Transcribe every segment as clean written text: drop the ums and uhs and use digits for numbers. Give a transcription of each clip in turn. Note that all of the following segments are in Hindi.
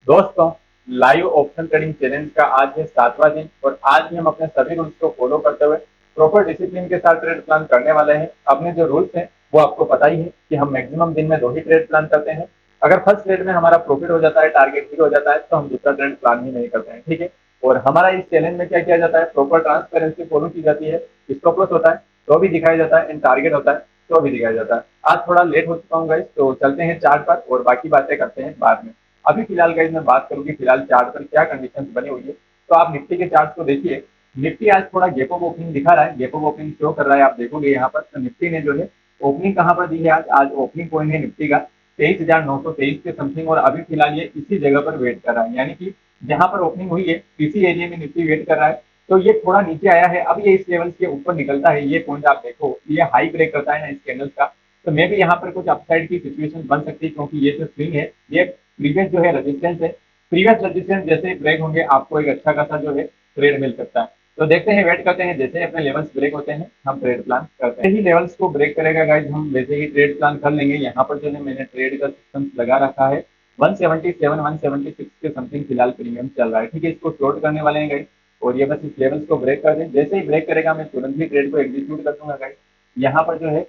दोस्तों, लाइव ऑप्शन ट्रेडिंग चैलेंज का आज है 7वां दिन और आज भी हम अपने सभी रूल्स को फॉलो करते हुए प्रॉपर डिसिप्लिन के साथ ट्रेड प्लान करने वाले हैं। अपने जो रूल्स हैं वो आपको पता ही है कि हम मैक्सिमम दिन में 2 ही ट्रेड प्लान करते हैं। अगर फर्स्ट ट्रेड में हमारा प्रॉफिट हो जाता है, टारगेट हिट हो जाता है, तो हम दूसरा ट्रेड प्लान ही नहीं करते हैं, ठीक है। और हमारा इस चैलेंज में क्या किया जाता है, प्रॉपर ट्रांसपेरेंसी फॉलो की जाती है। स्टॉप लॉस होता है तो भी दिखाया जाता है, एंड टारगेट होता है तो भी दिखाया जाता है। आज थोड़ा लेट हो चुका हूँ गाइस, तो चलते हैं चार्ट पर और बाकी बातें करते हैं बाद में। अभी फिलहाल गाइस मैं बात करूँ कि फिलहाल चार्ट पर क्या कंडीशन बनी हुई है। तो आप निफ्टी के चार्ट को देखिए। निफ्टी आज थोड़ा गैप ऑफ ओपनिंग दिखा रहा है, गैप ऑफ ओपनिंग शो कर रहा है, आप देखोगे यहाँ पर। तो निफ्टी ने जो है ओपनिंग कहाँ पर दी है, आज ओपनिंग पॉइंट है निफ्टी का 23,923 के समथिंग, और अभी फिलहाल ये इसी जगह पर वेट कर रहा है, यानी कि जहां पर ओपनिंग हुई है इसी एरिया में निफ्टी वेट कर रहा है। तो ये थोड़ा नीचे आया है, अब ये इस लेवल के ऊपर निकलता है, ये पॉइंट आप देखो, ये हाई ब्रेक करता है ना इस कैंडल का, तो मे भी यहाँ पर कुछ अपसाइड की सिचुएशन बन सकती है, क्योंकि ये जो स्विंग है ये प्रीवियस जो है रेजिस्टेंस है, प्रीवियस रेजिस्टेंस जैसे ब्रेक होंगे आपको एक अच्छा खासा जो है ट्रेड मिल सकता है। तो देखते हैं, वेट करते हैं, जैसे अपने लेवल्स ब्रेक होते हैं हम ट्रेड प्लान करते हैं। ही लेवल्स को ब्रेक करेगा गाइज, हम वैसे ही ट्रेड प्लान कर लेंगे। यहाँ पर जो है मैंने ट्रेड का सिस्टम लगा रखा है 177 176 के समथिंग फिलहाल प्रीमियम चल रहा है, ठीक है। इसको शॉर्ट करने वाले हैं गाइज, और ये बस इस लेवल्स को ब्रेक कर दें, जैसे ही ब्रेक करेगा मैं तुरंत ही ट्रेड को एग्जीक्यूट कर दूंगा गाइज। यहाँ पर जो है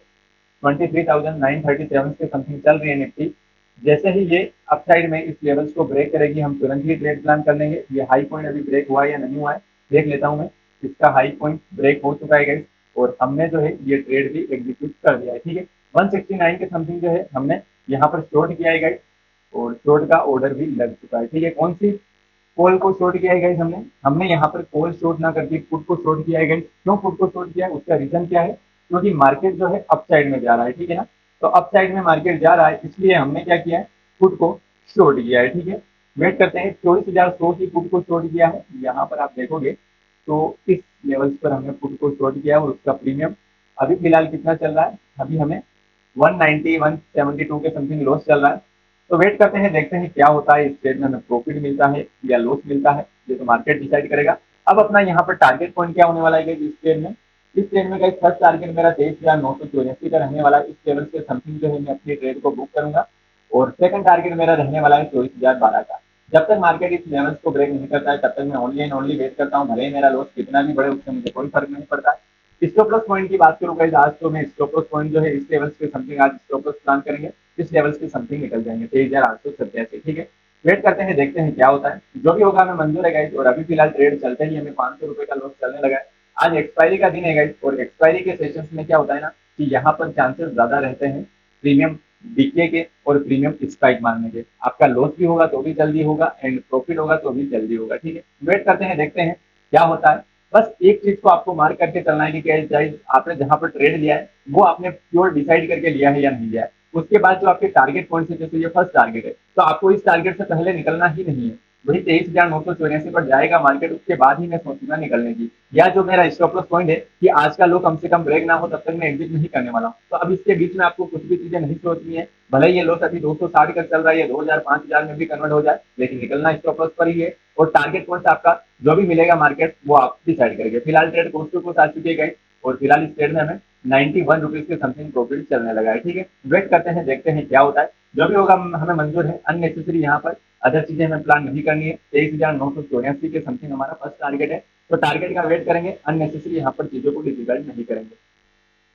23,937 के समथिंग चल रही है निफ्टी। जैसे ही ये अपसाइड में इस लेवल्स को ब्रेक करेगी हम तुरंत ही ट्रेड प्लान कर लेंगे। ये हाई पॉइंट अभी ब्रेक हुआ है या नहीं हुआ है देख लेता हूँ मैं। इसका हाई पॉइंट ब्रेक हो चुका है गाइस, और हमने जो है ये ट्रेड भी एग्जीक्यूट कर दिया है, ठीक है। 169 के समथिंग जो है हमने यहाँ पर शॉर्ट किया है गाइस, और शॉर्ट का ऑर्डर भी लग चुका है, ठीक है। कौन सी कॉल को शॉर्ट किया है गाइस, हमने यहाँ पर कॉल शॉर्ट ना करके पुट को शॉर्ट किया है गाइस। क्यों पुट को शॉर्ट किया है, उसका रीजन क्या है, क्योंकि मार्केट जो है अप साइड में जा रहा है, ठीक है ना। तो अप साइड में मार्केट जा रहा है, इसलिए हमने क्या किया है, पुट को शॉर्ट किया है, ठीक है। वेट करते हैं, 24,100 की पुट को शॉर्ट किया है। यहाँ पर आप देखोगे तो इस लेवल्स पर हमने पुट को शॉर्ट किया है, और उसका प्रीमियम अभी फिलहाल कितना चल रहा है, अभी हमें 190 172 के समथिंग लॉस चल रहा है। तो वेट करते हैं, देखते हैं क्या होता है, इस ट्रेड में हमें प्रॉफिट मिलता है या लॉस मिलता है, ये तो मार्केट डिसाइड करेगा। अब अपना यहाँ पर टारगेट पॉइंट क्या होने वाला है इस ट्रेड में। इस ट्रेड में गाइस फर्स्ट टारगेट मेरा 23,984 का रहने वाला है। इस लेवल के समथिंग जो है मैं अपनी ट्रेड को बुक करूंगा, और सेकंड टारगेट मेरा रहने वाला है 24,012 का। जब तक मार्केट इस लेवल्स को ब्रेक नहीं करता है तब तक मैं ओनली एंड ओनली वेट करता हूँ, भले ही मेरा लॉस कितना भी बढ़े उससे मुझे कोई फर्क नहीं पड़ता है। स्टॉप लॉस पॉइंट की बात करूँ गाइस, आज तो मैं स्टॉप लॉस पॉइंट जो है इस लेवल्स के समथिंग आज स्टॉप लॉस प्लान करेंगे, इस लेवल्स के समथिंग निकल जाएंगे 23,887, ठीक है। वेट करते हैं, देखते हैं क्या होता है, जो भी होगा हमें मंजूर है गाइस। और अभी फिलहाल ट्रेड चलते ही हमें 500 रुपए का लॉस चलने लगा है। आज एक्सपायरी का दिन है गाइस, और एक्सपायरी के सेशंस में क्या होता है ना कि यहाँ पर चांसेस ज्यादा रहते हैं प्रीमियम बिकने के और प्रीमियम स्पाइक मारने के। आपका लॉस भी होगा तो भी जल्दी होगा, एंड प्रॉफिट होगा तो भी जल्दी होगा, ठीक है। वेट करते हैं, देखते हैं क्या होता है। बस एक चीज को आपको मार्क करके चलना है कि क्या आपने जहां पर ट्रेड लिया है वो आपने प्योर डिसाइड करके लिया है या नहीं लिया है। उसके बाद जो आपके टारगेट पॉइंट है, जैसे ये फर्स्ट टारगेट है, तो आपको इस टारगेट से पहले निकलना ही नहीं है। वही 23,984 पर जाएगा मार्केट, उसके बाद ही मैं सोचूंगा निकलने की। या जो मेरा स्टॉप लॉस पॉइंट है कि आज का लो कम से कम ब्रेक ना हो तब तक मैं एग्जिट नहीं करने वाला हूँ। तो अब इसके बीच में आपको कुछ भी चीजें नहीं सोचनी है। भले ही ये लॉस अभी 260 का चल रहा है, 2,000 5,000 में भी कन्वर्ट हो जाए, लेकिन निकलना स्टॉप लॉस पर ही है। और टारगेट पॉइंट आपका जो भी मिलेगा मार्केट वो आप डिसाइड करेंगे। फिलहाल ट्रेड कोस्ट टू कोस्ट आ चुकी है गाइस, और फिलहाल इस ट्रेड में हमें 91 रुपीज के समथिंग प्रॉफिट चलने लगा है, ठीक है। वेट करते हैं, देखते हैं क्या होता है, जो भी होगा हमें मंजूर है। अननेसेसरी यहाँ पर अदर चीजें हमें प्लान नहीं करनी है। 23,984 के समथिंग हमारा फर्स्ट टारगेट है, तो टारगेट का वेट करेंगे, अननेसेसरी यहाँ पर चीजों को डिफिकल्ट नहीं करेंगे।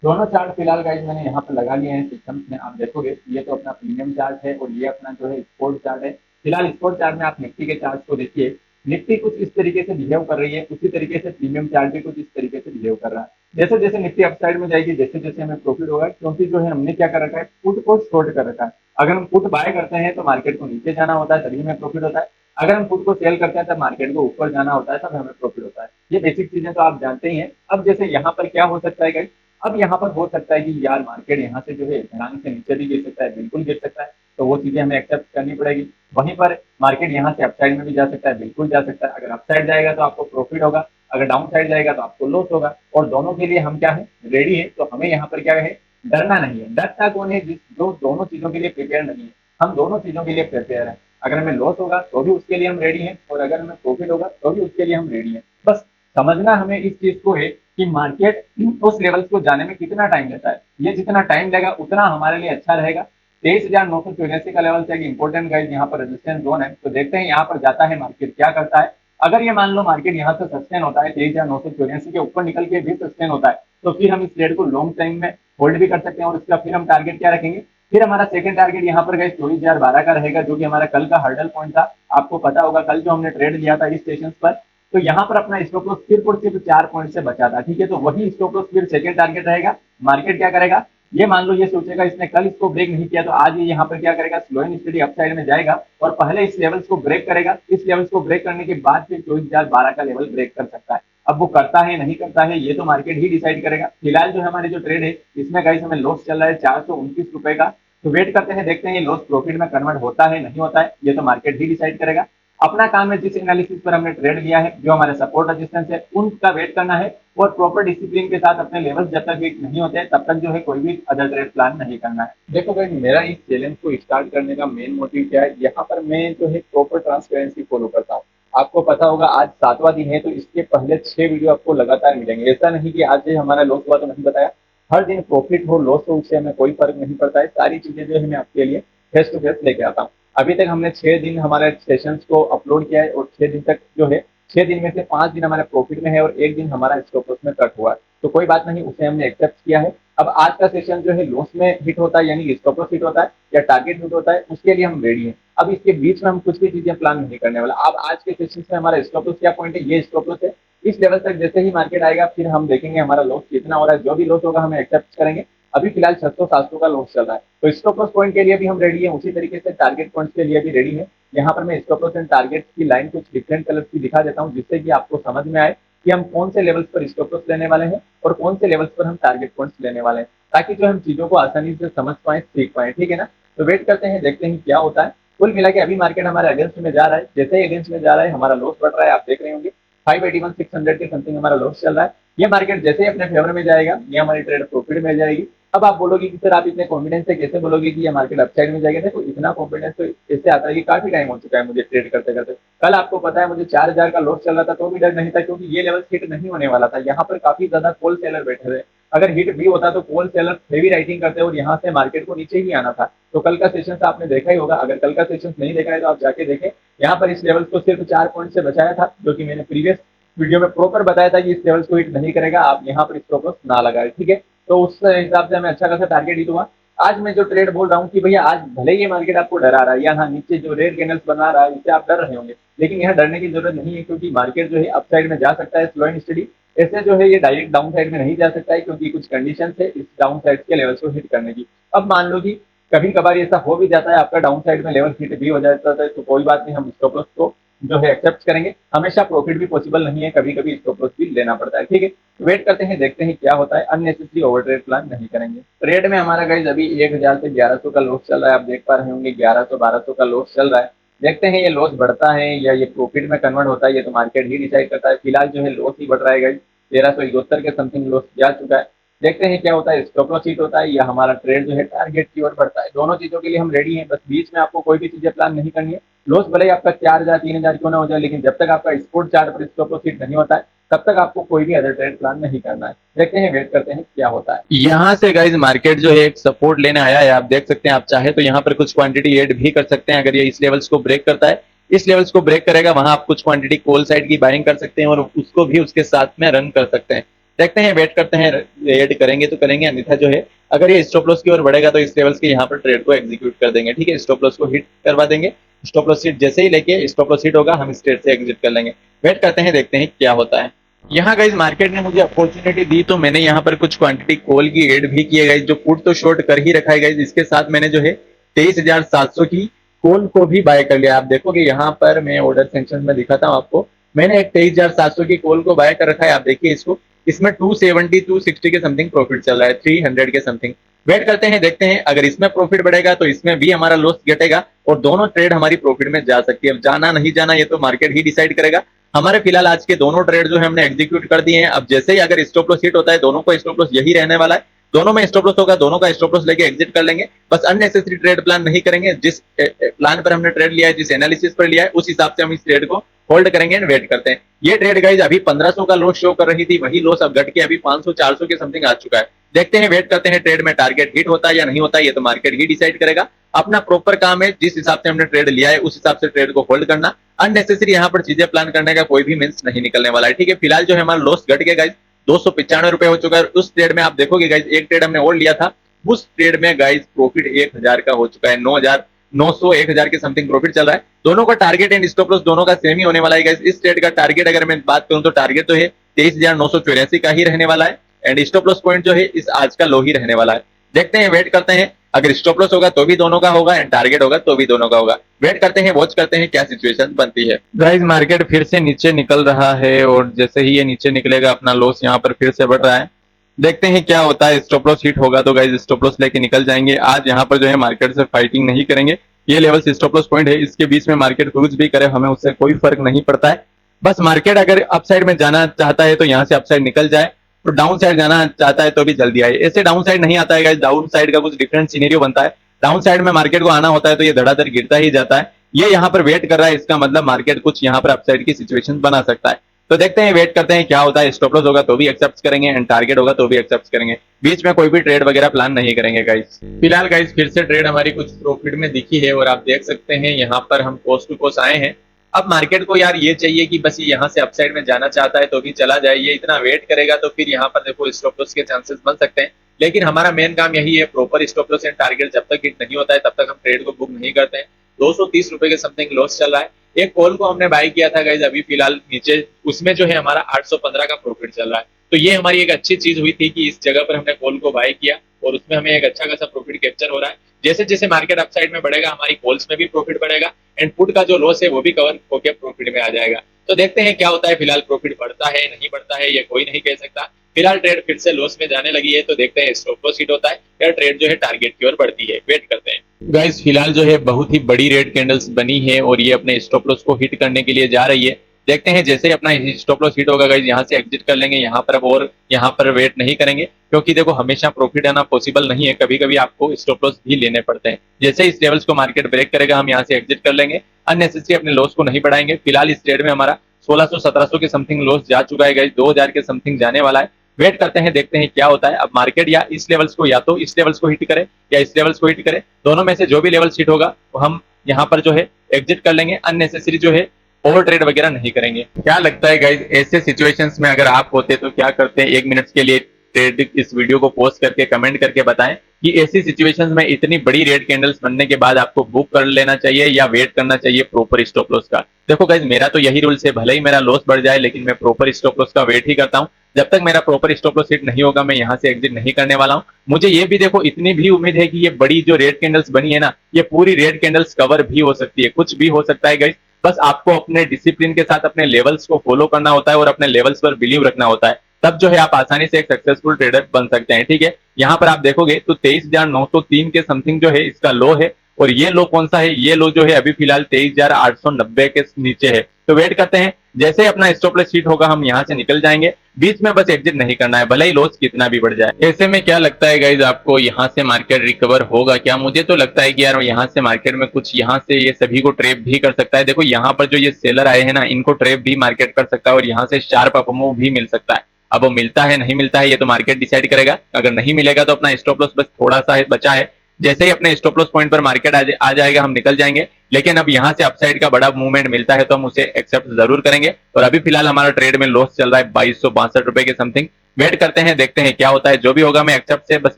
दोनों चार्ट फिलहाल गाइस मैंने यहाँ पर लगा लिए हैं सिस्टम में, आप देखोगे ये तो अपना प्रीमियम चार्ट है, और ये अपना जो है स्पोर्ट चार्ट है। फिलहाल स्पोर्ट चार्ट में आप निफ्टी के चार्ट को देखिए, निफ्टी कुछ इस तरीके से बिहेव कर रही है, उसी तरीके से प्रीमियम चार्ट भी कुछ इस तरीके से बिहेव कर रहा है। जैसे जैसे निफ्टी अपसाइड में जाएगी, जैसे जैसे हमें प्रॉफिट होगा, क्योंकि जो है हमने क्या कर रखा है, पुट को शॉर्ट कर रखा है। अगर हम पुट बाय करते हैं तो मार्केट को नीचे जाना होता है, तभी हमें प्रॉफिट होता है। अगर हम पुट को सेल करते हैं तब मार्केट को ऊपर जाना होता है, तब हमें प्रॉफिट होता है। ये बेसिक चीजें तो आप जानते ही हैं। अब जैसे यहाँ पर क्या हो सकता है गाइस, अब यहाँ पर हो सकता है कि यार मार्केट यहाँ से जो है धड़ाम से नीचे भी गिर सकता है, बिल्कुल गिर सकता है, तो वो चीजें हमें एक्सेप्ट करनी पड़ेगी। वहीं पर मार्केट यहाँ से अपसाइड में भी जा सकता है, बिल्कुल जा सकता है। अगर अपसाइड जाएगा तो आपको प्रॉफिट होगा, अगर डाउन साइड जाएगा तो आपको लॉस होगा, और दोनों के लिए हम क्या है, रेडी है। तो हमें यहाँ पर क्या है, डरना नहीं है। डरता कौन है, जो दोनों चीजों के लिए प्रिपेयर नहीं है। हम दोनों चीजों के लिए प्रिपेयर है। अगर हमें लॉस होगा तो भी उसके लिए हम रेडी हैं, और अगर हमें प्रॉफिट होगा तो भी उसके लिए हम रेडी हैं। बस समझना हमें इस चीज को है कि मार्केट उस लेवल्स को जाने में कितना टाइम लेता है। ये जितना टाइम लेगा उतना हमारे लिए अच्छा रहेगा। 23,984 का लेवल से एक इंपॉर्टेंट गाइस यहाँ पर रेजिस्टेंस जोन है। तो देखते हैं यहाँ पर जाता है मार्केट क्या करता है। अगर ये मान लो मार्केट यहाँ से सस्टेन होता है 23,984 के ऊपर निकल के भी सस्टेन होता है, तो फिर हम इस ट्रेड को लॉन्ग टाइम में होल्ड भी कर सकते हैं। और इसका फिर हम टारगेट क्या रखेंगे, फिर हमारा सेकंड टारगेट यहाँ पर गाइस 24,012 का रहेगा, जो कि हमारा कल का हर्डल पॉइंट था। आपको पता होगा कल जो हमने ट्रेड लिया था इस सेशन पर, तो यहाँ पर अपना स्टॉप लॉस सिर्फ और सिर्फ 4 पॉइंट से बचा था। ठीक है, तो वही स्टॉप लॉस फिर सेकंड टारगेट रहेगा। मार्केट क्या करेगा, ये मान लो ये सोचेगा इसने कल इसको ब्रेक नहीं किया, तो आज ये यहाँ पर क्या करेगा, स्लो एंड स्टडी अपसाइड में जाएगा और पहले इस लेवल्स को ब्रेक करेगा। इस लेवल्स को ब्रेक करने के बाद फिर 24,012 का लेवल ब्रेक कर सकता है। अब वो करता है नहीं करता है ये तो मार्केट ही डिसाइड करेगा। फिलहाल जो हमारे जो ट्रेड है इसमें गाइस हमें लॉस चल रहा है 429 रुपए का। तो वेट करते हैं, देखते हैं ये लॉस प्रॉफिट में कन्वर्ट होता है नहीं होता है, ये तो मार्केट ही डिसाइड करेगा। अपना काम है जिस एनालिसिस पर हमने ट्रेड लिया है, जो हमारे सपोर्ट रेजिस्टेंस है उनका वेट करना है और प्रॉपर डिसिप्लिन के साथ अपने लेवल्स जब तक हिट नहीं होते तब तक जो है कोई भी अदर ट्रेड प्लान नहीं करना है। देखो भाई, मेरा इस चैलेंज को स्टार्ट करने का मेन मोटिव क्या है, यहाँ पर मैं जो है प्रॉपर ट्रांसपेरेंसी फॉलो करता हूँ। आपको पता होगा आज 7वां दिन है, तो इसके पहले 6 वीडियो आपको लगातार मिलेंगे। ऐसा नहीं कि आज हमारा लॉस हुआ तो नहीं बताया, हर दिन प्रॉफिट हो लॉस हो उससे हमें कोई फर्क नहीं पड़ता है। सारी चीजें जो है मैं आपके लिए फेस टू फेस लेके आता हूँ। अभी तक हमने 6 दिन हमारे सेशंस को अपलोड किया है और 6 दिन तक जो है 6 दिन में से 5 दिन हमारे प्रॉफिट में है और 1 दिन हमारा स्टॉप लॉस में कट हुआ है। तो कोई बात नहीं, उसे हमने एक्सेप्ट किया है। अब आज का सेशन जो है लॉस में हिट होता है यानी स्टॉप लॉस हिट होता है या टारगेट हिट होता है, उसके लिए हम रेडी हैं। अब इसके बीच में हम कुछ भी चीजें प्लान नहीं करने वाला। अब आज के सेशन में हमारा स्टॉप लॉस क्या पॉइंट है, ये स्टॉप लॉस है। इस लेवल तक जैसे ही मार्केट आएगा फिर हम देखेंगे हमारा लॉस कितना हो रहा है, जो भी लॉस होगा हमें एक्सेप्ट करेंगे। अभी फिलहाल 600-700 का लॉस चल रहा है, तो स्टॉप लॉस पॉइंट के लिए भी हम रेडी हैं, उसी तरीके से टारगेट पॉइंट के लिए भी रेडी है। यहाँ पर मैं स्टॉप लॉस एंड टारगेट की लाइन कुछ डिफरेंट कलर की दिखा देता हूँ, जिससे कि आपको समझ में आए कि हम कौन से लेवल्स पर स्टॉप लॉस लेने वाले हैं और कौन से लेवल्स पर हम टारगेट पॉइंट्स लेने वाले हैं, ताकि जो हम चीजों को आसानी से समझ पाए, सीख पाए। ठीक है ना, तो वेट करते हैं, देखते हैं क्या होता है। कुल मिला के अभी मार्केट हमारे अगेंस्ट में जा रहा है, जैसे ही अगेंस्ट में जा रहा है हमारा लॉस बढ़ रहा है। आप देख रहे होंगे 581,600 के समथिंग हमारा लॉस चल रहा है। ये मार्केट जैसे ही अपने फेवर में जाएगा ये हमारी ट्रेड प्रॉफिट में जाएगी। अब आप बोलोगे कि सर आप इतने कॉन्फिडेंस से कैसे बोलोगे कि ये मार्केट अपसाइड में जाएगा। देखो इतना कॉन्फिडेंस तो इससे आता है कि काफी टाइम हो चुका है मुझे ट्रेड करते करते। कल आपको पता है मुझे 4,000 का लॉस चल रहा था तो भी डर नहीं था, क्योंकि ये लेवल हिट नहीं होने वाला था। यहाँ पर काफी ज्यादा कॉल सेलर बैठे थे, अगर हिट भी होता तो कॉल सेलर हेवी राइटिंग करते और यहाँ से मार्केट को नीचे ही आना था। तो कल का सेशन आपने देखा ही होगा, अगर कल का सेशन नहीं देखा है तो आप जाके देखें। यहाँ पर इस लेवल को सिर्फ 4 पॉइंट से बचाया था, जो कि मैंने प्रीवियस वीडियो में प्रॉपर बताया था कि इस लेवल को हिट नहीं करेगा, आप यहाँ पर स्टॉप लॉस ना लगाए। ठीक है, तो उस हिसाब से हमें अच्छा खासा टारगेट हिट हुआ। आज मैं जो ट्रेड बोल रहा हूँ कि भैया आज भले ये मार्केट आपको डरा रहा है या हाँ नीचे जो रेड कैंडल्स बना रहा है इससे आप डर रहे होंगे, लेकिन यहाँ डरने की जरूरत नहीं है, क्योंकि मार्केट जो है अप साइड में जा सकता है स्लो एंड स्टडी। ऐसे जो है ये डायरेक्ट डाउन साइड में नहीं जा सकता है, क्योंकि कुछ कंडीशन है इस डाउन साइड के लेवल को हिट करने की। अब मान लो कि कभी कभार ऐसा हो भी जाता है आपका डाउन साइड में लेवल हिट भी हो जाता है, तो कोई बात नहीं, हम स्टॉप लॉस को जो है एक्सेप्ट करेंगे। हमेशा प्रॉफिट भी पॉसिबल नहीं है, कभी कभी स्टॉप लॉस भी लेना पड़ता है। ठीक है, वेट करते हैं, देखते हैं क्या होता है। अननेसेसरी ओवर ट्रेड प्लान नहीं करेंगे। ट्रेड में हमारा गाइस अभी 1,000 से 1,100 का लॉस चल रहा है। आप देख पा रहे होंगे 1,100-1,200 का लॉस चल रहा है। देखते हैं ये लॉस बढ़ता है या ये प्रॉफिट में कन्वर्ट होता है, ये तो मार्केट ही डिसाइड करता है। फिलहाल जो है लॉस ही बढ़ रहा है गाइस, 1,371 के समथिंग लॉस जा चुका है। देखते हैं क्या होता है, स्टॉप लॉस हिट होता है या हमारा ट्रेड जो है टारगेट की ओर बढ़ता है। दोनों चीजों के लिए हम रेडी हैं, बस बीच में आपको कोई भी चीजें प्लान नहीं करनी है। लॉस भले ही आपका 4,000 3,000 क्यों ना हो जाए, लेकिन जब तक आपका स्पोर्ट चार्ट पर स्टॉप लॉस हिट नहीं होता है तब तक आपको कोई भी अदर ट्रेड प्लान नहीं करना है। देखते हैं, वेट करते हैं क्या होता है। यहाँ से गाइज मार्केट जो है एक सपोर्ट लेने आया है, आप देख सकते हैं। आप चाहे तो यहाँ पर कुछ क्वांटिटी ऐड भी कर सकते हैं। अगर ये इस लेवल्स को ब्रेक करता है, इस लेवल्स को ब्रेक करेगा, वहां आप कुछ क्वांटिटी कॉल साइड की बाइंग कर सकते हैं और उसको भी उसके साथ में रन कर सकते हैं। देखते हैं, वेट करते हैं, ऐड करेंगे तो करेंगे, अन्यथा जो है अगर ये स्टॉप लॉस की ओर बढ़ेगा तो इस लेवल्स के यहाँ पर ट्रेड को एग्जीक्यूट कर देंगे। ठीक है, स्टॉप लॉस को हिट करवा देंगे। स्टॉप लॉस हिट जैसे ही लेके स्टॉप लॉस हिट होगा हम इस ट्रेड से एग्जिट कर लेंगे। वेट करते हैं, देखते हैं क्या होता है। यहाँ गाइज मार्केट ने मुझे अपॉर्चुनिटी दी तो मैंने यहाँ पर कुछ क्वांटिटी कॉल की ऐड भी की है गाइज। जो पुट तो शॉर्ट कर ही रखा है गाइज, इसके साथ मैंने जो है 23,700 की कॉल को भी बाय कर लिया। आप देखोगे यहाँ पर मैं ऑर्डर सेक्शन में दिखाता हूँ आपको, मैंने एक 23,700 की कॉल को बाय कर रखा है। आप देखिए इसको, इसमें 270 260 के समथिंग प्रॉफिट चल रहा है, 300 के समथिंग। वेट करते हैं, देखते हैं, अगर इसमें प्रॉफिट बढ़ेगा तो इसमें भी हमारा लॉस घटेगा और दोनों ट्रेड हमारी प्रॉफिट में जा सकती है। अब जाना नहीं जाना ये तो मार्केट ही डिसाइड करेगा। हमारे फिलहाल आज के दोनों ट्रेड जो है हमने एग्जीक्यूट कर दिए हैं। अब जैसे ही अगर स्टॉप लॉस हिट होता है, दोनों को स्टॉप लॉस यही रहने वाला है, दोनों में स्टॉप लॉस होगा, दोनों का स्टॉप लॉस लेके एग्जिट कर लेंगे। बस अननेसेसरी ट्रेड प्लान नहीं करेंगे। जिस प्लान पर हमने ट्रेड लिया है, जिस एनालिसिस पर लिया है, उस हिसाब से हम इस ट्रेड को होल्ड करेंगे एंड वेट करते हैं। ये ट्रेड गाइज अभी 1,500 का लॉस शो कर रही थी, वही लॉस अब घट के अभी 500 400 के समथिंग आ चुका है। देखते हैं, वेट करते हैं ट्रेड में टारगेट हिट होता है या नहीं होता है, ये तो मार्केट ही डिसाइड करेगा। अपना प्रॉपर काम है जिस हिसाब से हमने ट्रेड लिया है उस हिसाब से ट्रेड को होल्ड करना। अननेसेसरी यहाँ पर चीजें प्लान करने का कोई भी मींस नहीं निकलने वाला है, ठीक है। फिलहाल जो है हमारा लॉस घट गया गाइज, 295 रुपए हो चुका है। उस ट्रेड में आप देखोगे गाइज, एक ट्रेड हमने और लिया था, उस ट्रेड में गाइज प्रॉफिट 1000 का हो चुका है, 9,900 1000 के समथिंग प्रॉफिट चल रहा है। दोनों का टारगेट एंड स्टॉप लॉस दोनों का सेम ही होने वाला है गाइज। इस ट्रेड का टारगेट अगर मैं बात करूं तो टारगेट तो है 23,984 का ही रहने वाला है, एंड स्टॉप लॉस पॉइंट जो है इस आज का लो ही रहने वाला है। देखते हैं, वेट करते हैं, अगर स्टॉप लॉस होगा तो भी दोनों का होगा एंड टारगेट होगा तो भी दोनों का होगा। वेट करते हैं, वॉच करते हैं क्या सिचुएशन बनती है। गाइस मार्केट फिर से नीचे निकल रहा है और जैसे ही ये नीचे निकलेगा अपना लॉस यहाँ पर फिर से बढ़ रहा है। देखते हैं क्या होता है, स्टॉप लॉस हिट होगा तो गाइस स्टॉप लॉस लेके निकल जाएंगे। आज यहाँ पर जो है मार्केट से फाइटिंग नहीं करेंगे, ये लेवल स्टॉप लॉस पॉइंट है, इसके बीच में मार्केट कुछ भी करे हमें उससे कोई फर्क नहीं पड़ता है। बस मार्केट अगर अपसाइड में जाना चाहता है तो यहाँ से अपसाइड निकल जाए, तो डाउन साइड जाना चाहता है तो भी जल्दी आए। ऐसे डाउन साइड नहीं आता है गाइस, डाउन साइड का कुछ डिफरेंट सिनेरियो बनता है। डाउन साइड में मार्केट को आना होता है तो ये धड़ाधड़ गिरता ही जाता है। ये यहाँ पर वेट कर रहा है, इसका मतलब मार्केट कुछ यहाँ पर अपसाइड की सिचुएशन बना सकता है। तो देखते हैं, वेट करते हैं क्या होता है। स्टॉप लॉस होगा तो भी एक्सेप्ट करेंगे एंड टारगेट होगा तो भी एक्सेप्ट करेंगे, बीच में कोई भी ट्रेड वगैरह प्लान नहीं करेंगे गाइस। फिलहाल गाइस फिर से ट्रेड हमारी कुछ प्रॉफिट में दिखी है और आप देख सकते हैं यहाँ पर हम कोस्ट टू कोस्ट आए हैं। अब मार्केट को यार ये चाहिए कि बस ये यहाँ से अपसाइड में जाना चाहता है तो भी चला जाए, ये इतना वेट करेगा तो फिर यहाँ पर देखो स्टॉप लॉस के चांसेस बन सकते हैं। लेकिन हमारा मेन काम यही है, proper stop loss and target जब तक हिट नहीं होता है तब तक हम ट्रेड को बुक नहीं करते हैं। 230 रुपए के समथिंग लॉस चल रहा है। एक कॉल को हमने बाय किया था गाइज अभी फिलहाल नीचे, उसमें जो है हमारा 815 का प्रॉफिट चल रहा है। तो ये हमारी एक अच्छी चीज हुई थी कि इस जगह पर हमने कॉल को बाय किया और उसमें हमें एक अच्छा खासा प्रॉफिट कैप्चर हो रहा है। जैसे जैसे मार्केट अपसाइड में बढ़ेगा हमारी कॉल्स में भी प्रॉफिट बढ़ेगा एंड पुट का जो लॉस है वो भी कवर होकर प्रॉफिट में आ जाएगा। तो देखते हैं क्या होता है। फिलहाल प्रॉफिट बढ़ता है नहीं बढ़ता है ये कोई नहीं कह सकता। फिलहाल ट्रेड फिर से लॉस में जाने लगी है तो देखते हैं स्टॉप लॉस हिट होता है या ट्रेड जो है टारगेट की ओर बढ़ती है, वेट करते हैं। गाइस फिलहाल जो है बहुत ही बड़ी रेड कैंडल्स बनी है और ये अपने स्टॉप लॉस को हिट करने के लिए जा रही है। देखते हैं जैसे ही अपना स्टॉप लॉस हिट होगा गाइस यहाँ से एग्जिट कर लेंगे, यहाँ पर और यहाँ पर वेट नहीं करेंगे क्योंकि देखो हमेशा प्रॉफिट आना पॉसिबल नहीं है, कभी कभी आपको स्टॉप लॉस भी लेने पड़ते हैं। जैसे इस लेवल्स को मार्केट ब्रेक करेगा हम यहाँ से एग्जिट कर लेंगे, अननेसेसरी अपने लॉस को नहीं बढ़ाएंगे। फिलहाल इस ट्रेड में हमारा 1600-1700 के समथिंग लॉस जा चुका है गाइस, 2000 के समथिंग जाने वाला है। वेट करते हैं, देखते हैं क्या होता है। अब मार्केट या इस लेवल्स को या तो इस लेवल्स को हिट करे या इस लेवल्स को हिट करे, दोनों में से जो भी लेवल हिट होगा वो हम यहाँ पर जो है एग्जिट कर लेंगे, अननेसेसरी जो है ओवर ट्रेड वगैरह नहीं करेंगे। क्या लगता है गाइज ऐसे सिचुएशंस में अगर आप होते तो क्या करते हैं? 1 मिनट के लिए ट्रेड इस वीडियो को पोस्ट करके कमेंट करके बताएं कि ऐसी सिचुएशंस में इतनी बड़ी रेड कैंडल्स बनने के बाद आपको बुक कर लेना चाहिए या वेट करना चाहिए प्रॉपर स्टॉप लॉस का। देखो गाइज मेरा तो यही रूल्स है, भले ही मेरा लॉस बढ़ जाए लेकिन मैं प्रॉपर स्टॉप लॉस का वेट ही करता हूँ। जब तक मेरा प्रॉपर स्टॉप लॉस हिट नहीं होगा मैं यहाँ से एग्जिट नहीं करने वाला हूँ। मुझे ये भी देखो इतनी भी उम्मीद है कि ये बड़ी जो रेड कैंडल्स बनी है ना, ये पूरी रेड कैंडल्स कवर भी हो सकती है, कुछ भी हो सकता है गाइज। बस आपको अपने डिसिप्लिन के साथ अपने लेवल्स को फॉलो करना होता है और अपने लेवल्स पर बिलीव रखना होता है, तब जो है आप आसानी से एक सक्सेसफुल ट्रेडर बन सकते हैं, ठीक है। यहाँ पर आप देखोगे तो 23,903 के समथिंग जो है इसका लो है और ये लो कौन सा है? ये लो जो है अभी फिलहाल 23,890 के नीचे है। तो वेट करते हैं, जैसे ही अपना स्टॉप लॉस हिट होगा हम यहाँ से निकल जाएंगे, बीच में बस एग्जिट नहीं करना है भले ही लॉस कितना भी बढ़ जाए। ऐसे में क्या लगता है गाइज आपको, यहाँ से मार्केट रिकवर होगा क्या? मुझे तो लगता है कि यार यहाँ से मार्केट में कुछ यहाँ से ये सभी को ट्रैप भी कर सकता है। देखो यहाँ पर जो ये सेलर आए हैं ना, इनको ट्रैप भी मार्केट कर सकता है और यहाँ से शार्प अप मूव भी मिल सकता है। अब वो मिलता है नहीं मिलता है ये तो मार्केट डिसाइड करेगा। अगर नहीं मिलेगा तो अपना स्टॉप लॉस बस थोड़ा सा बचा है, जैसे ही अपने स्टॉप लॉस पॉइंट पर मार्केट आ जाएगा हम निकल जाएंगे। लेकिन अब यहाँ से अपसाइड का बड़ा मूवमेंट मिलता है तो हम उसे एक्सेप्ट जरूर करेंगे। और अभी फिलहाल हमारा ट्रेड में लॉस चल रहा है 2262 रुपए के समथिंग। वेट करते हैं, देखते हैं क्या होता है। जो भी होगा मैं एक्सेप्ट से बस